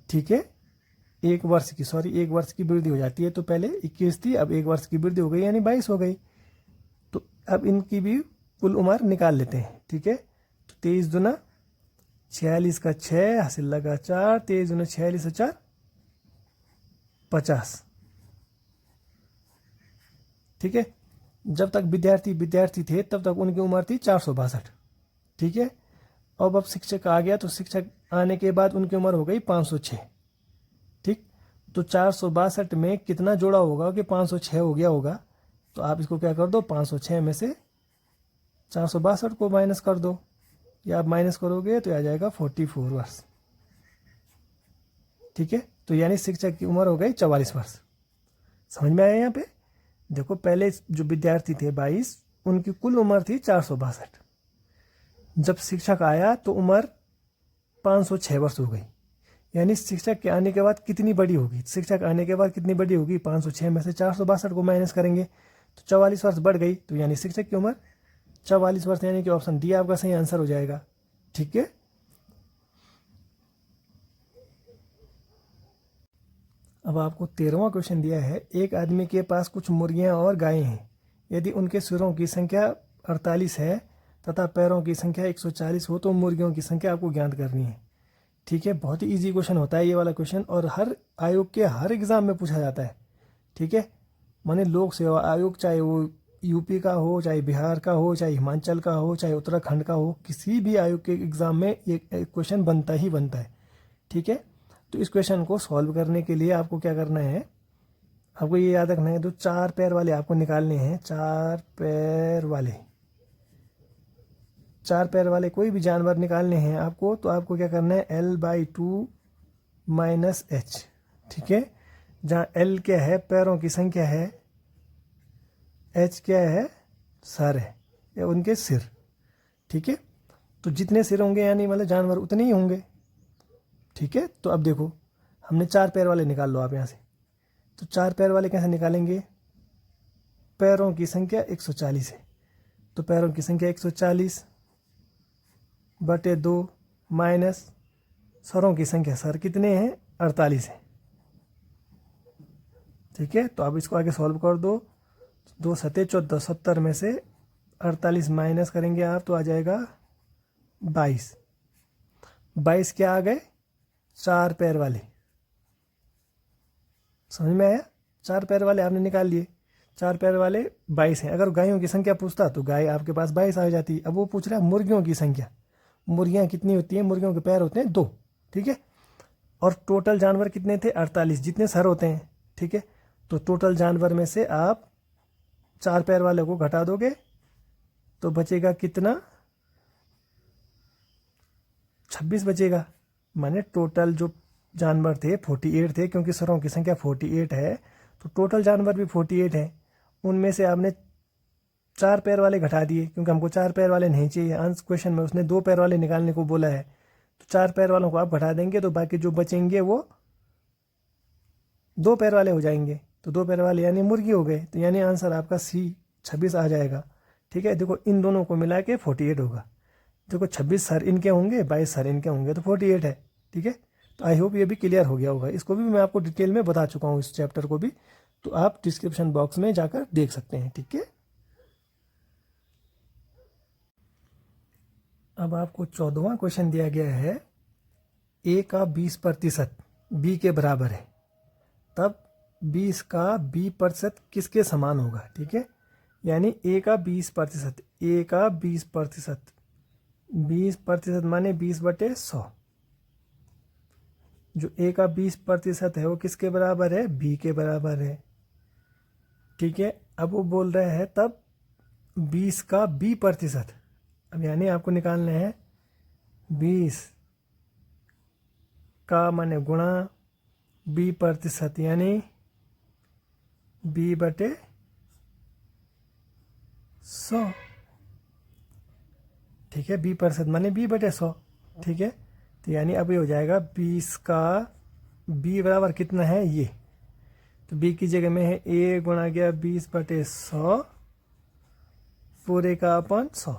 ठीक है, एक वर्ष की वृद्धि हो जाती है। तो पहले 21 थी, अब एक वर्ष की वृद्धि हो गई यानी 22 हो गई। तो अब इनकी भी कुल उम्र निकाल लेते हैं। ठीक है, तो 23 दूना 46 का 6 हासिल लगा 4, 23 दूना 46 4 50। ठीक है, जब तक विद्यार्थी थे तब तक उनकी उम्र थी 462। ठीक है, अब शिक्षक आ गया तो शिक्षक आने के बाद उनकी उम्र हो गई 506। ठीक, तो 462 में कितना जोड़ा होगा कि 506 हो गया होगा। तो आप इसको क्या कर दो, 506 में से 462 को माइनस कर दो, या आप माइनस करोगे तो आ जाएगा 44 वर्ष। ठीक है, तो यानी शिक्षक की उम्र हो गई 44 वर्ष। समझ में आया यहाँ पे? देखो, पहले जो विद्यार्थी थे 22, उनकी कुल उम्र थी 462। जब शिक्षक आया तो उम्र 506 वर्ष हो गई। यानी शिक्षक के आने के बाद कितनी बड़ी होगी? शिक्षक आने के बाद कितनी बड़ी होगी? 506 में से 462 को माइनस करेंगे तो 44 वर्ष बढ़ गई। तो यानी शिक्षक की उम्र 44 वर्ष, यानी कि ऑप्शन डी आपका सही आंसर हो जाएगा। ठीक है, अब आपको 13वां क्वेश्चन दिया है। एक आदमी के पास कुछ मुर्गियां और गायें हैं। यदि उनके सिरों की संख्या 48 है तथा पैरों की संख्या 140 हो तो मुर्गियों की संख्या आपको ज्ञात करनी है। ठीक है, बहुत ही इजी क्वेश्चन होता है ये वाला क्वेश्चन, और हर आयोग के हर एग्जाम में पूछा जाता है। ठीक है, माने लोक सेवा आयोग, चाहे वो यूपी का हो, चाहे बिहार का हो, चाहे हिमाचल का हो, चाहे उत्तराखंड का हो, किसी भी आयोग के एग्जाम में ये क्वेश्चन बनता ही बनता है। ठीक है, तो इस क्वेश्चन को सॉल्व करने के लिए आपको क्या करना है, आपको ये याद रखना है, तो 4 पैर वाले आपको निकालने हैं। 4 पैर वाले कोई भी जानवर निकालने हैं आपको, तो आपको क्या करना है, L/2 माइनस H। ठीक है, जहाँ L क्या है, पैरों की संख्या है, H क्या है, सर है या उनके सिर। ठीक है, तो जितने सिर होंगे यानी मतलब जानवर उतने ही होंगे। ठीक है, तो अब देखो, हमने 4 पैर वाले निकाल लो आप यहाँ से। तो 4 पैर वाले कैसे निकालेंगे? पैरों की संख्या 140 है, तो पैरों की संख्या 140 बटे 2 माइनस सरों की संख्या, सर कितने हैं, 48 है। ठीक है, तो अब इसको आगे सॉल्व कर दो। 2 सते 14, 70 में से 48 माइनस करेंगे आप तो आ जाएगा 22। 22 क्या आ गए, 4 पैर वाले। समझ में आया? 4 पैर वाले आपने निकाल लिए, 4 पैर वाले 22 हैं। अगर गायों की संख्या पूछता तो गाय आपके पास 22 आ जाती। अब वो पूछ रहा है मुर्गियों की संख्या, मुर्गियां कितनी होती हैं? मुर्गियों के पैर होते हैं 2। ठीक है, और टोटल जानवर कितने थे, 48, जितने सर होते हैं। ठीक है, तो टोटल जानवर में से आप 4 पैर वाले को घटा दोगे तो बचेगा कितना, 26 बचेगा। माने टोटल जो जानवर थे 48 थे, क्योंकि सरों की संख्या 48 है तो टोटल जानवर भी 48 है। उनमें से आपने 4 पैर वाले घटा दिए, क्योंकि हमको 4 पैर वाले नहीं चाहिए। आंसर क्वेश्चन में उसने 2 पैर वाले निकालने को बोला है, तो 4 पैर वालों को आप घटा देंगे तो बाकी जो बचेंगे वो 2 पैर वाले हो जाएंगे। तो 2 पैर वाले यानी मुर्गी हो गए, तो यानी आंसर आपका C 26 आ जाएगा। ठीक है, देखो इन दोनों को मिला के 48 होगा। देखो 26 सर इनके होंगे, 22 सर इनके होंगे, तो 48 है। ठीक है, तो आई होप ये भी क्लियर हो गया होगा। इसको भी मैं आपको डिटेल में बता चुका हूँ, इस चैप्टर को भी, तो आप डिस्क्रिप्शन बॉक्स में जाकर देख सकते हैं। ठीक है, अब आपको 14वां क्वेश्चन दिया गया है। A का 20% B के बराबर है, तब 20 का B% किसके समान होगा? ठीक है, यानी A का 20%, A का 20%, 20% माने 20/100। जो A का 20% है वो किसके बराबर है? B के बराबर है। ठीक है, अब वो बोल रहे हैं तब 20 का B%, अब यानी आपको निकालना है 20 का माने गुणा B%, यानी B/100। ठीक है, B% माने B/100। ठीक है, तो यानी अब ये हो जाएगा 20 का B बराबर कितना है, ये तो B की जगह में है A गुणा गया 20/100 पूरे का अपन 100।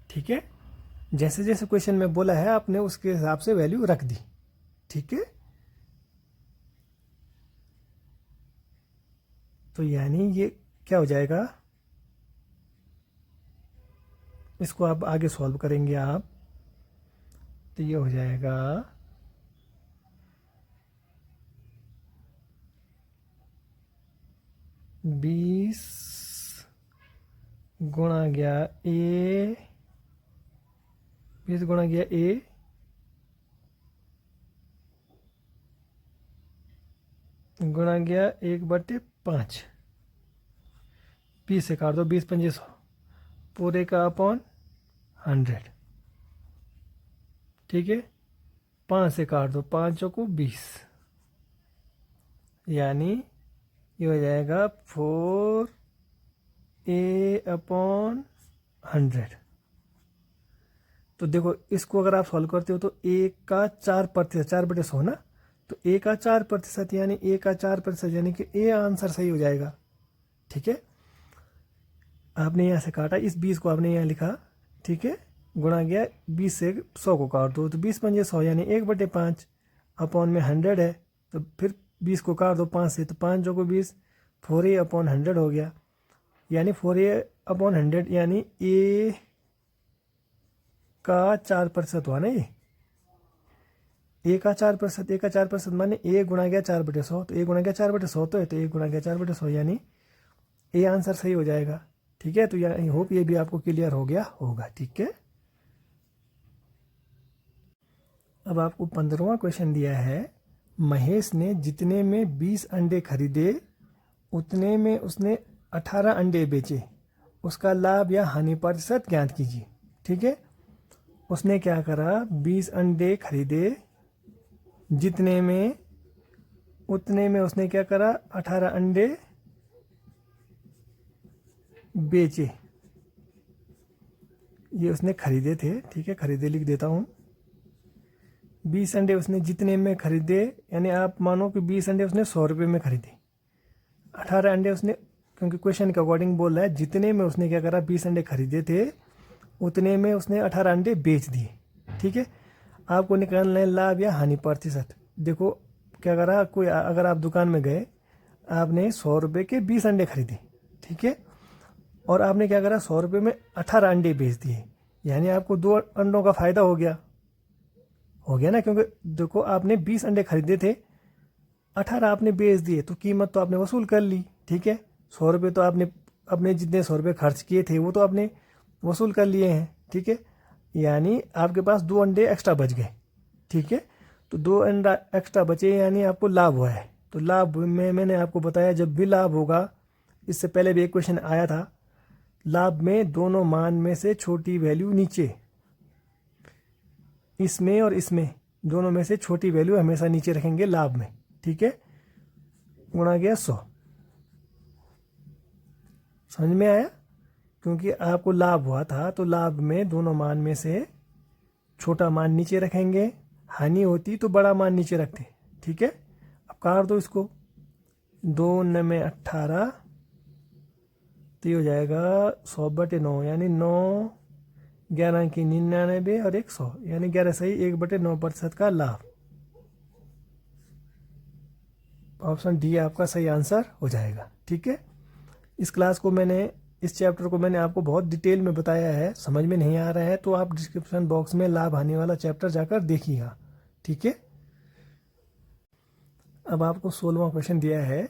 ठीक है, जैसे जैसे क्वेश्चन में बोला है आपने उसके हिसाब से वैल्यू रख दी। ठीक है। तो यानी ये क्या हो जाएगा, इसको आप आगे सॉल्व करेंगे आप, तो ये हो जाएगा 20 गुणा गया ए, 20 गुणा गया ए गुणा गया 1/5, 20 से काट दो, 20 पंजे 100, पूरे का अपॉन 100, ठीक है। 5 से काट दो, 5 चौको 20, यानी ये हो जाएगा 4a/100। तो देखो इसको अगर आप सॉल्व करते हो तो a का 4%, 4/100 ना, तो a का 4% यानी a का 4% यानी कि a आंसर सही हो जाएगा, ठीक है। आपने यहाँ से काटा, इस 20 को आपने यहाँ लिखा, ठीक है, गुणा गया 20 से 100 को काट दो, तो 20 पंजे 100 यानी 1/5, अपॉन में 100 है, तो फिर 20 को काट दो 5 से, तो 5 चौको 20, 4a/100 हो गया, यानी 4a/100 यानी a का 4% हुआ ना, ये a का 4%, a का 4% माने a गुणा गया 4/100, तो a गुणा गया 4/100 तो है, तो a गुणा गया 4/100 यानी a आंसर सही हो जाएगा, ठीक है। तो आई होप ये भी आपको क्लियर हो गया होगा, ठीक है। अब आपको 15वां क्वेश्चन दिया है, महेश ने जितने में 20 अंडे खरीदे उतने में उसने 18 अंडे बेचे, उसका लाभ या हानि प्रतिशत ज्ञात कीजिए, ठीक है। उसने क्या करा, 20 अंडे खरीदे, जितने में उतने में उसने क्या करा, 18 अंडे बेचे, ये उसने खरीदे थे, ठीक है, खरीदे लिख देता हूँ। 20 अंडे उसने जितने में खरीदे, यानी आप मानो कि 20 अंडे उसने 100 रुपये में खरीदे, 18 अंडे उसने, क्योंकि क्वेश्चन के अकॉर्डिंग बोल रहा है, जितने में उसने क्या करा, 20 अंडे खरीदे थे उतने में उसने 18 अंडे बेच दिए, ठीक है। आपको निकालना है लाभ या हानि प्रतिशत। देखो क्या करा, कोई अगर आप दुकान में गए, आपने 100 रुपये के 20 अंडे खरीदे, ठीक है, और आपने क्या करा, 100 रुपये में 18 अंडे बेच दिए, यानी आपको 2 अंडों का फ़ायदा हो गया ना, क्योंकि देखो आपने 20 अंडे खरीदे थे, 18 आपने बेच दिए, तो कीमत तो आपने वसूल कर ली, ठीक है। 100 रुपये तो आपने अपने जितने 100 रुपये खर्च किए थे वो तो आपने वसूल कर लिए हैं, ठीक है, यानी आपके पास 2 अंडे एक्स्ट्रा बच गए, ठीक है। तो 2 अंडा एक्स्ट्रा बचे यानी आपको लाभ हुआ है। तो लाभ में मैंने आपको बताया, जब भी लाभ होगा, इससे पहले भी एक क्वेश्चन आया था, लाभ में दोनों मान में से छोटी वैल्यू नीचे, इसमें और इसमें दोनों में से छोटी वैल्यू हमेशा नीचे रखेंगे लाभ में, ठीक है। गुणा गया 100, समझ में आया, क्योंकि आपको लाभ हुआ था तो लाभ में दोनों मान में से छोटा मान नीचे रखेंगे, हानि होती तो बड़ा मान नीचे रखते, ठीक है। अब काट दो इसको, 2 में 18, तो ये हो जाएगा 100/9, यानी 9, 11 की 99 और 100, यानी 11 सही, 1/9% का लाभ। ऑप्शन डी आपका सही आंसर हो जाएगा, ठीक है। इस क्लास को मैंने, इस चैप्टर को मैंने आपको बहुत डिटेल में बताया है, समझ में नहीं आ रहा है तो आप डिस्क्रिप्शन बॉक्स में लाभ हानि वाला चैप्टर जाकर देखिएगा, ठीक है। अब आपको 16वां क्वेश्चन दिया है,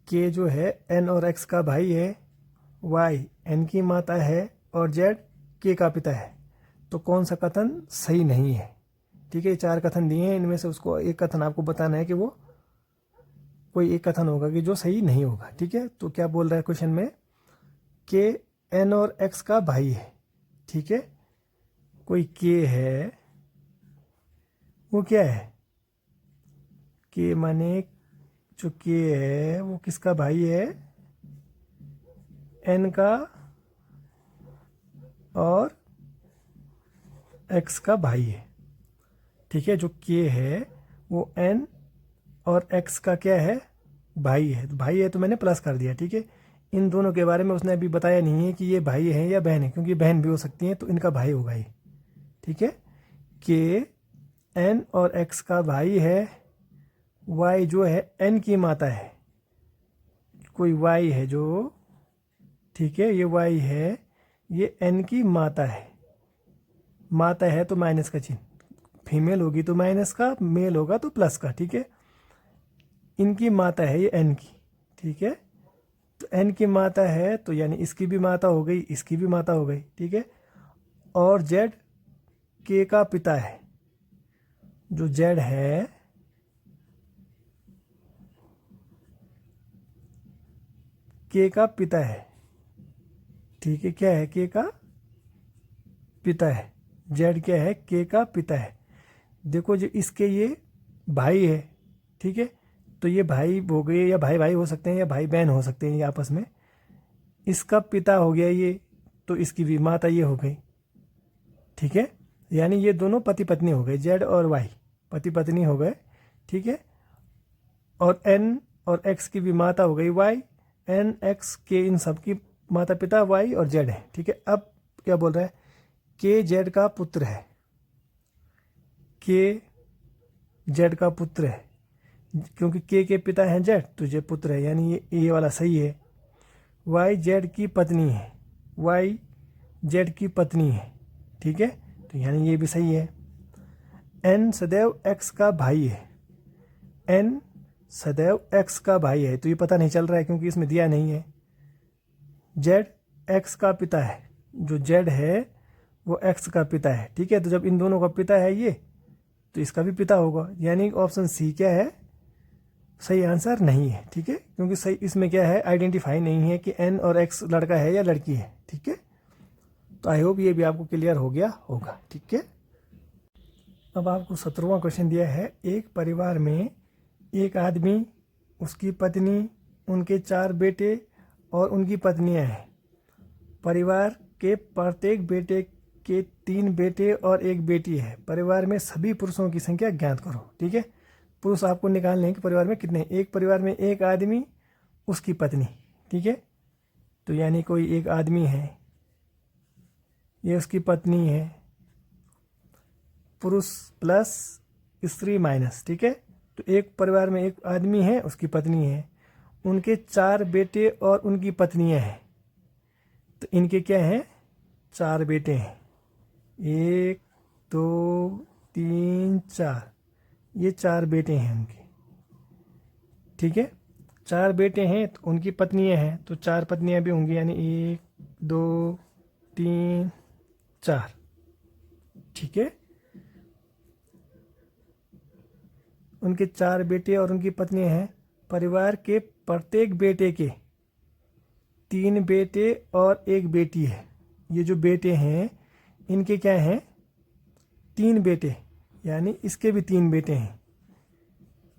के जो है एन और एक्स का भाई है, वाई एन की माता है और जेड के का पिता है, तो कौन सा कथन सही नहीं है, ठीक है। 4 कथन दिए हैं, इनमें से उसको एक कथन आपको बताना है कि वो कोई एक कथन होगा कि जो सही नहीं होगा, ठीक है। तो क्या बोल रहा है क्वेश्चन में, के एन और एक्स का भाई है, ठीक है। कोई के है, वो क्या है, के माने जो के है वो किसका भाई है, एन का और एक्स का भाई है, ठीक है। जो के है वो एन और एक्स का क्या है, भाई है, तो भाई है तो मैंने प्लस कर दिया, ठीक है। इन दोनों के बारे में उसने अभी बताया नहीं है कि ये भाई है या बहन है, क्योंकि बहन भी हो सकती है, तो इनका भाई होगा ये, ठीक है। के एन और एक्स का भाई है, वाई जो है एन की माता है, कोई वाई है जो, ठीक है, ये वाई है, ये एन की माता है। माता है तो माइनस का चिन्ह, फीमेल होगी तो माइनस का, मेल होगा तो प्लस का, ठीक है। इनकी माता है ये एन की, ठीक है। तो एन की माता है तो यानी इसकी भी माता हो गई, इसकी भी माता हो गई, ठीक है। और जेड के का पिता है, जो जेड है के का पिता है, ठीक है। क्या है? के का पिता है। जेड क्या है? के का पिता है। देखो जो इसके ये भाई है, ठीक है, तो ये भाई हो गए, या भाई भाई हो सकते हैं, या भाई बहन हो सकते हैं ये आपस में। इसका पिता हो गया ये, तो इसकी भी माता ये हो गई, ठीक है। यानी ये दोनों पति पत्नी हो गए, जेड और वाई पति पत्नी हो गए, ठीक है। और एन और एक्स की भी माता हो गई वाई, एन एक्स के इन सब की माता पिता वाई और जेड है, ठीक है। अब क्या बोल रहा है? के जेड का पुत्र है, के जेड का पुत्र है, क्योंकि के पिता हैं जेड, तो जे पुत्र है, यानी ये वाला सही है। वाई जेड की पत्नी है, वाई जेड की पत्नी है, ठीक है, तो यानी ये भी सही है। एन सदैव एक्स का भाई है, एन सदैव एक्स का भाई है, तो ये पता नहीं चल रहा है क्योंकि इसमें दिया नहीं है। जेड एक्स का पिता है, जो जेड है वो एक्स का पिता है, ठीक है। तो जब इन दोनों का पिता है ये, तो इसका भी पिता होगा, यानी ऑप्शन सी क्या है? सही आंसर नहीं है, ठीक है, क्योंकि सही इसमें क्या है? आइडेंटिफाई नहीं है कि एन और एक्स लड़का है या लड़की है, ठीक है। तो आई होप ये भी आपको क्लियर हो गया होगा, ठीक है। अब आपको 17वां क्वेश्चन दिया है। एक परिवार में एक आदमी, उसकी पत्नी, उनके 4 बेटे और उनकी पत्नियां हैं। परिवार के प्रत्येक बेटे के 3 बेटे और 1 बेटी है। परिवार में सभी पुरुषों की संख्या ज्ञात करो, ठीक है। पुरुष आपको निकालने हैं कि परिवार में कितने हैं। एक परिवार में एक आदमी, उसकी पत्नी, ठीक है, तो यानी कोई एक आदमी है, ये उसकी पत्नी है, पुरुष प्लस स्त्री माइनस, ठीक है। तो एक परिवार में एक आदमी है, उसकी पत्नी है, उनके 4 बेटे और उनकी पत्नियां हैं। तो इनके क्या हैं? 4 बेटे हैं, 1 2 3 4, ये 4 बेटे हैं उनके, ठीक है। 4 बेटे हैं तो उनकी पत्नियां हैं, तो 4 पत्नियां भी होंगी, यानी 1 2 3 4, ठीक है। उनके 4 बेटे और उनकी पत्नियां हैं। परिवार के प्रत्येक बेटे के 3 बेटे और 1 बेटी है। ये जो बेटे हैं इनके क्या हैं? 3 बेटे, यानी इसके भी 3 बेटे हैं,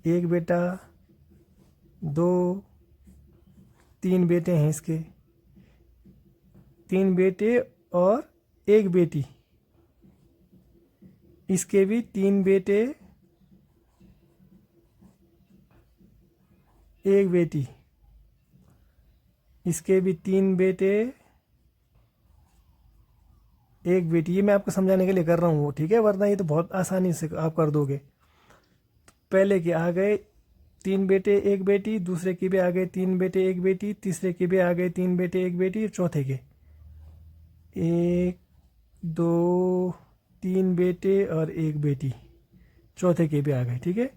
1 बेटा, 2 3 बेटे हैं इसके, 3 बेटे और 1 बेटी, इसके भी 3 बेटे, 1 बेटी, इसके भी 3 बेटे, 1 बेटी। ये मैं आपको समझाने के लिए कर रहा हूँ, ठीक है, वरना ये तो बहुत आसानी से आप कर दोगे। तो पहले के आ गए 3 बेटे 1 बेटी, दूसरे के भी आ गए 3 बेटे 1 बेटी, तीसरे के भी आ गए 3 बेटे 1 बेटी, चौथे के 1 2 3 बेटे और 1 बेटी, चौथे के भी आ गए, ठीक है।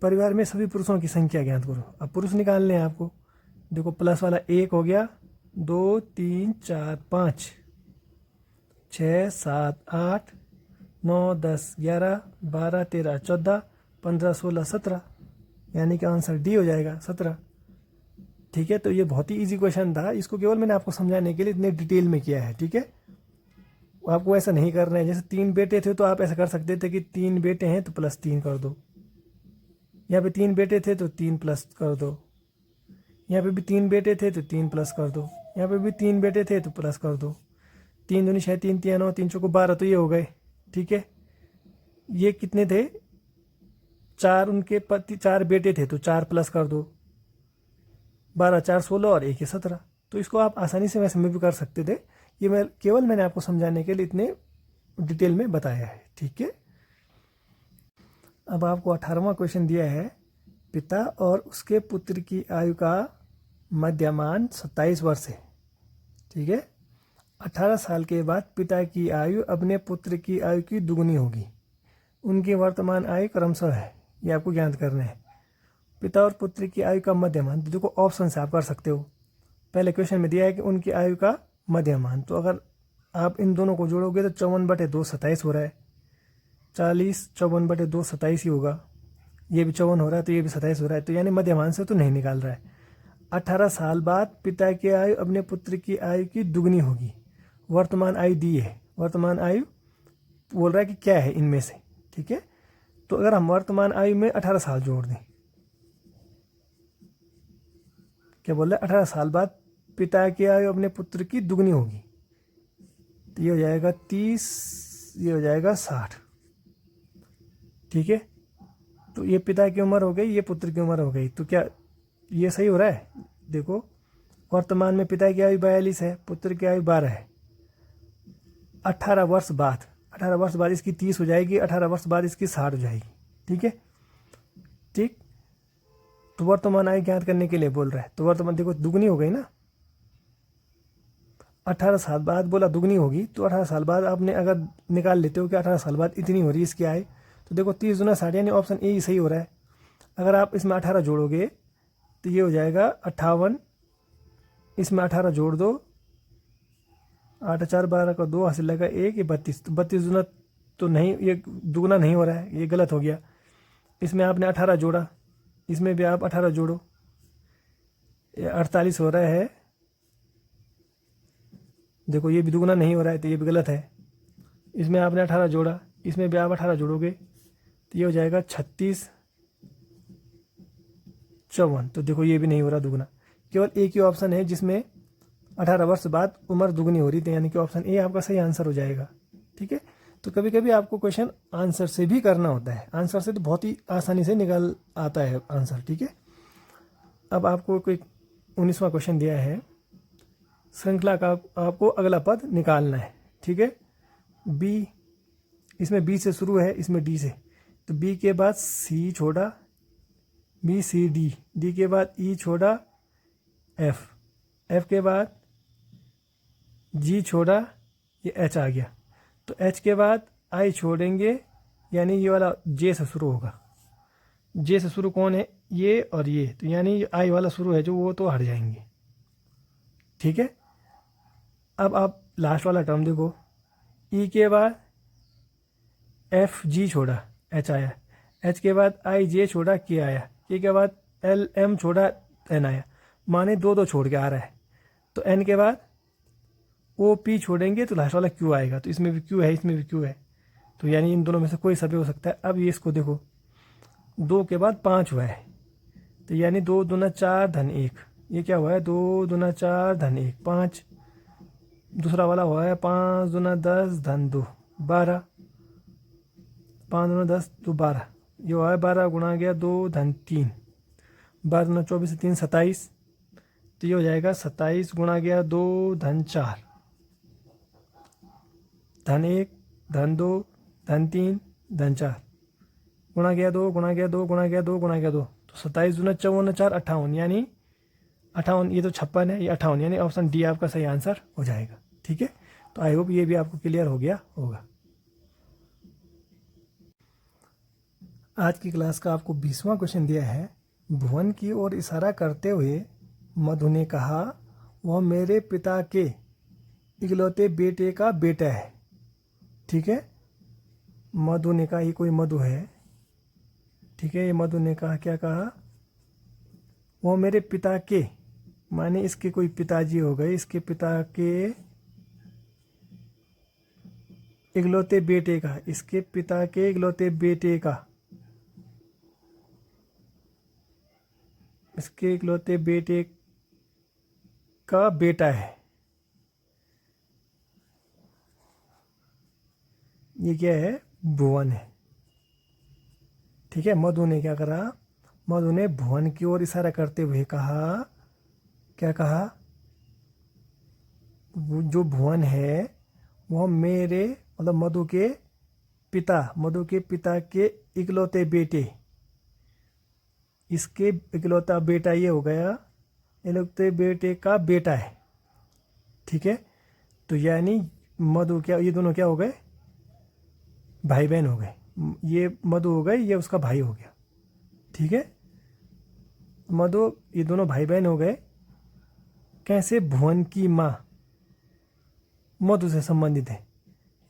परिवार में सभी पुरुषों की संख्या ज्ञात करो। अब पुरुष निकालने हैं आपको। देखो प्लस वाला 1 हो गया, 2 3 4 5 6 7 8 9 10 11 12 13 14 15 16 17, यानी कि आंसर डी हो जाएगा 17, ठीक है। तो ये बहुत ही इजी क्वेश्चन था, इसको केवल मैंने आपको समझाने के लिए इतने डिटेल में किया है, ठीक है। आपको ऐसा नहीं करना है। जैसे 3 बेटे थे तो आप ऐसा कर सकते थे कि 3 बेटे हैं तो प्लस 3 कर दो, यहाँ पे 3 बेटे थे तो 3 प्लस कर दो, यहाँ पे भी 3 बेटे थे तो 3 प्लस कर दो, यहाँ पे भी 3 बेटे थे तो प्लस कर दो। 3 दूनी 6 3 3 9 3 चौको 12, तो ये हो गए, ठीक है। ये कितने थे? 4 उनके पति 4 बेटे थे तो 4 प्लस कर दो, 12 4 16 और 1 17। तो इसको आप आसानी से वैसे में भी कर सकते थे, ये मैंने आपको समझाने के लिए इतने डिटेल में बताया है, ठीक है। अब आपको 18वां क्वेश्चन दिया है, पिता और उसके पुत्र की आयु का मध्यमान 27 वर्ष है। ठीक है, 18 साल के बाद पिता की आयु अपने पुत्र की आयु की दुगनी होगी। उनकी वर्तमान आयु क्रमशः है, ये आपको ज्ञात करना है। पिता और पुत्र की आयु का मध्यमान, तो देखो ऑप्शन से आप कर सकते हो। पहले क्वेश्चन में दिया है कि उनकी आयु का मध्यमान, तो अगर आप इन दोनों को जोड़ोगे तो 54/2 27 हो रहा है। 40 54/2 27 ही होगा। ये भी 54 हो रहा है तो ये भी 27 हो रहा है, तो यानी मध्यमान से तो नहीं निकाल रहा है। 18 साल बाद पिता की आयु अपने पुत्र की आयु की दुगनी होगी। वर्तमान आयु दी है, वर्तमान आयु बोल रहा है कि क्या है इनमें से। ठीक है, तो अगर हम वर्तमान आयु में 18 साल जोड़ दें, क्या बोल रहा है, 18 साल बाद पिता की आयु अपने पुत्र की दुगनी होगी, तो ये हो जाएगा 30, ये हो जाएगा 60। ठीक है, तो ये पिता की उम्र हो गई, ये पुत्र की उम्र हो गई, तो क्या ये सही हो रहा है? देखो वर्तमान में पिता की आयु 42 है, पुत्र की आयु 12 है। 18 वर्ष बाद, 18 वर्ष बाद इसकी 30 हो जाएगी, 18 वर्ष बाद इसकी 60 हो जाएगी। ठीक है, ठीक, तो वर्तमान आयु ज्ञात करने के लिए बोल रहा है, तो वर्तमान देखो दुगनी हो गई ना। 18 साल बाद बोला दुगनी होगी, तो 18 साल बाद आपने अगर निकाल लेते हो कि 18 साल बाद इतनी हो रही है इसकी आय, तो देखो 30 गुना 60, यानी ऑप्शन ए ही सही हो रहा है। अगर आप इसमें 18 जोड़ोगे तो ये हो जाएगा 58, इसमें 18 जोड़ दो, 8 4 12 का 2 हासिल लगा 1, ये 32, तो 32 गुना तो नहीं, ये दुगना नहीं हो रहा है, ये गलत हो गया। इसमें आपने 18 जोड़ा, इसमें भी आप 18 जोड़ो, ये 48 हो रहा है। देखो ये भी दुगना नहीं हो रहा है, तो ये भी गलत है। इसमें आपने 18 जोड़ा, इसमें भी आप 18 जोड़ोगे तो ये हो जाएगा 36 54, तो देखो ये भी नहीं हो रहा दुगना। केवल एक ही ऑप्शन है जिसमें 18 वर्ष बाद उम्र दुगनी हो रही थी, यानी कि ऑप्शन ए आपका सही आंसर हो जाएगा। ठीक है, तो कभी कभी आपको क्वेश्चन आंसर से भी करना होता है, आंसर से तो बहुत ही आसानी से निकल आता है आंसर। ठीक है, अब आपको कोई 19वां क्वेश्चन दिया है, श्रृंखला का आपको अगला पद निकालना है। ठीक है, बी, इसमें बी से शुरू है, इसमें डी से, तो बी के बाद सी छोड़ा, बी सी डी, डी के बाद ई छोड़ा एफ, एफ के बाद जी छोड़ा, ये एच आ गया, तो एच के बाद आई छोड़ेंगे, यानी ये वाला जे से शुरू होगा। जे से शुरू कौन है, ये और ये, तो यानी आई वाला शुरू है जो, वो तो हट जाएंगे। ठीक है, अब आप लास्ट वाला टर्म देखो, ई के बाद एफ जी छोड़ा, एच आया, एच के बाद आई जे छोड़ा, के आया, के के बाद एल एम छोड़ा, एन आया, माने दो दो छोड़ के आ रहा है। तो एन के बाद ओ पी छोड़ेंगे तो लास्ट वाला क्यू आएगा, तो इसमें भी क्यू है, इसमें भी क्यू है, तो यानी इन दोनों में से कोई सा भी हो सकता है। अब ये इसको देखो, 2 के बाद 5 हुआ है, तो यानी 2 दूना 4 धन 1, ये क्या हुआ है, 2 दूना 4 धन 1 5, दूसरा वाला हुआ है 5 दूना 10 धन 2 12, 5 दूना 10 2 12, ये हुआ है 12 गुणा गया 2 धन 3, 12 दूना 24 3 27, तो ये हो जाएगा 27 गुणा गया 2 धन 4 धन 1 धन 2 धन 3 धन 4, गुणा गया 2 गुणा गया 2 गुणा गया 2 गुणा गया 2, तो 27 दूना 54 4 58, यानी 58, ये तो 56 है, ये 58, यानी ऑप्शन डी आपका सही आंसर हो जाएगा। ठीक है, तो आई होप ये भी आपको क्लियर हो गया होगा। आज की क्लास का आपको 20वां क्वेश्चन दिया है, भुवन की ओर इशारा करते हुए मधु ने कहा, वह मेरे पिता के इकलौते बेटे का बेटा है। ठीक है, मधु ने कहा, ये कोई मधु है। ठीक है, ये मधु ने कहा, क्या कहा, वो मेरे पिता के, माने इसके कोई पिताजी हो गए, इसके पिता के इकलौते बेटे का, इसके पिता के इकलौते बेटे का, इसके इकलौते बेटे का बेटा है। ये क्या है, भुवन है। ठीक है, मधु ने क्या करा, मधु ने भुवन की ओर इशारा करते हुए कहा, क्या कहा, जो भुवन है वह मेरे, मतलब मधु के पिता के इकलौते बेटे, इसके इकलौता बेटा ये हो गया, इकलौते बेटे का बेटा है, ठीक है। तो यानी मधु क्या, ये दोनों क्या हो गए, भाई बहन हो गए। ये मधु हो गए, ये उसका भाई हो गया, ठीक है। मधु, ये दोनों भाई बहन हो गए। कैसे, भुवन की माँ मधु से संबंधित है,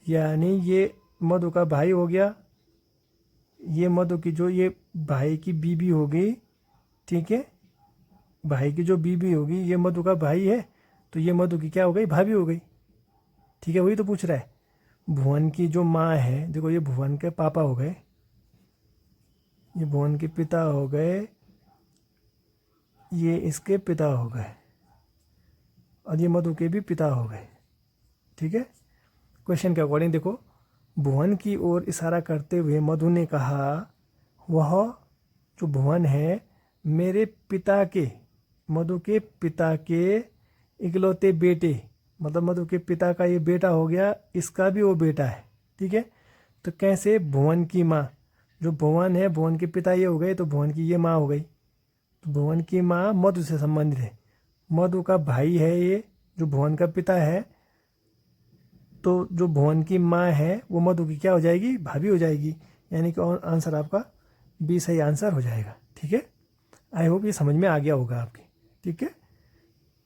यानी ये मधु का भाई हो गया, ये मधु की जो ये भाई की बीबी हो गई, ठीक है। भाई की जो बीबी होगी, ये मधु का भाई है, तो ये मधु की क्या हो गई, भाभी हो गई, ठीक है। वही तो पूछ रहा है। भुवन की जो माँ है, देखो ये भुवन के पापा हो गए, ये भुवन के पिता हो गए, ये इसके पिता हो गए, और ये मधु के भी पिता हो गए, ठीक है। क्वेश्चन के अकॉर्डिंग देखो, भुवन की ओर इशारा करते हुए मधु ने कहा, वह जो भुवन है मेरे पिता के, मधु के पिता के इकलौते बेटे, मतलब मधु के पिता का ये बेटा हो गया, इसका भी वो बेटा है, ठीक है। तो कैसे, भुवन की माँ, जो भुवन है, भुवन के पिता ये हो गए, तो भुवन की ये माँ हो गई, तो भुवन की माँ मधु से संबंधित है। मधु का भाई है ये, जो भुवन का पिता है, तो जो भुवन की माँ है वो मधु की क्या हो जाएगी, भाभी हो जाएगी, यानी कि आंसर आपका बी सही आंसर हो जाएगा, ठीक है। आई होप ये समझ में आ गया होगा आपके, ठीक है।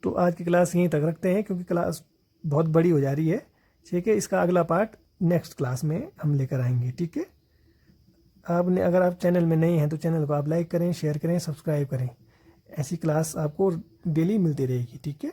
तो आज की क्लास यहीं तक रखते हैं, क्योंकि क्लास बहुत बड़ी हो जा रही है, ठीक है। इसका अगला पार्ट नेक्स्ट क्लास में हम लेकर आएंगे, ठीक है। आपने, अगर आप चैनल में नहीं हैं तो चैनल को आप लाइक करें, शेयर करें, सब्सक्राइब करें। ऐसी क्लास आपको डेली मिलती रहेगी, ठीक है।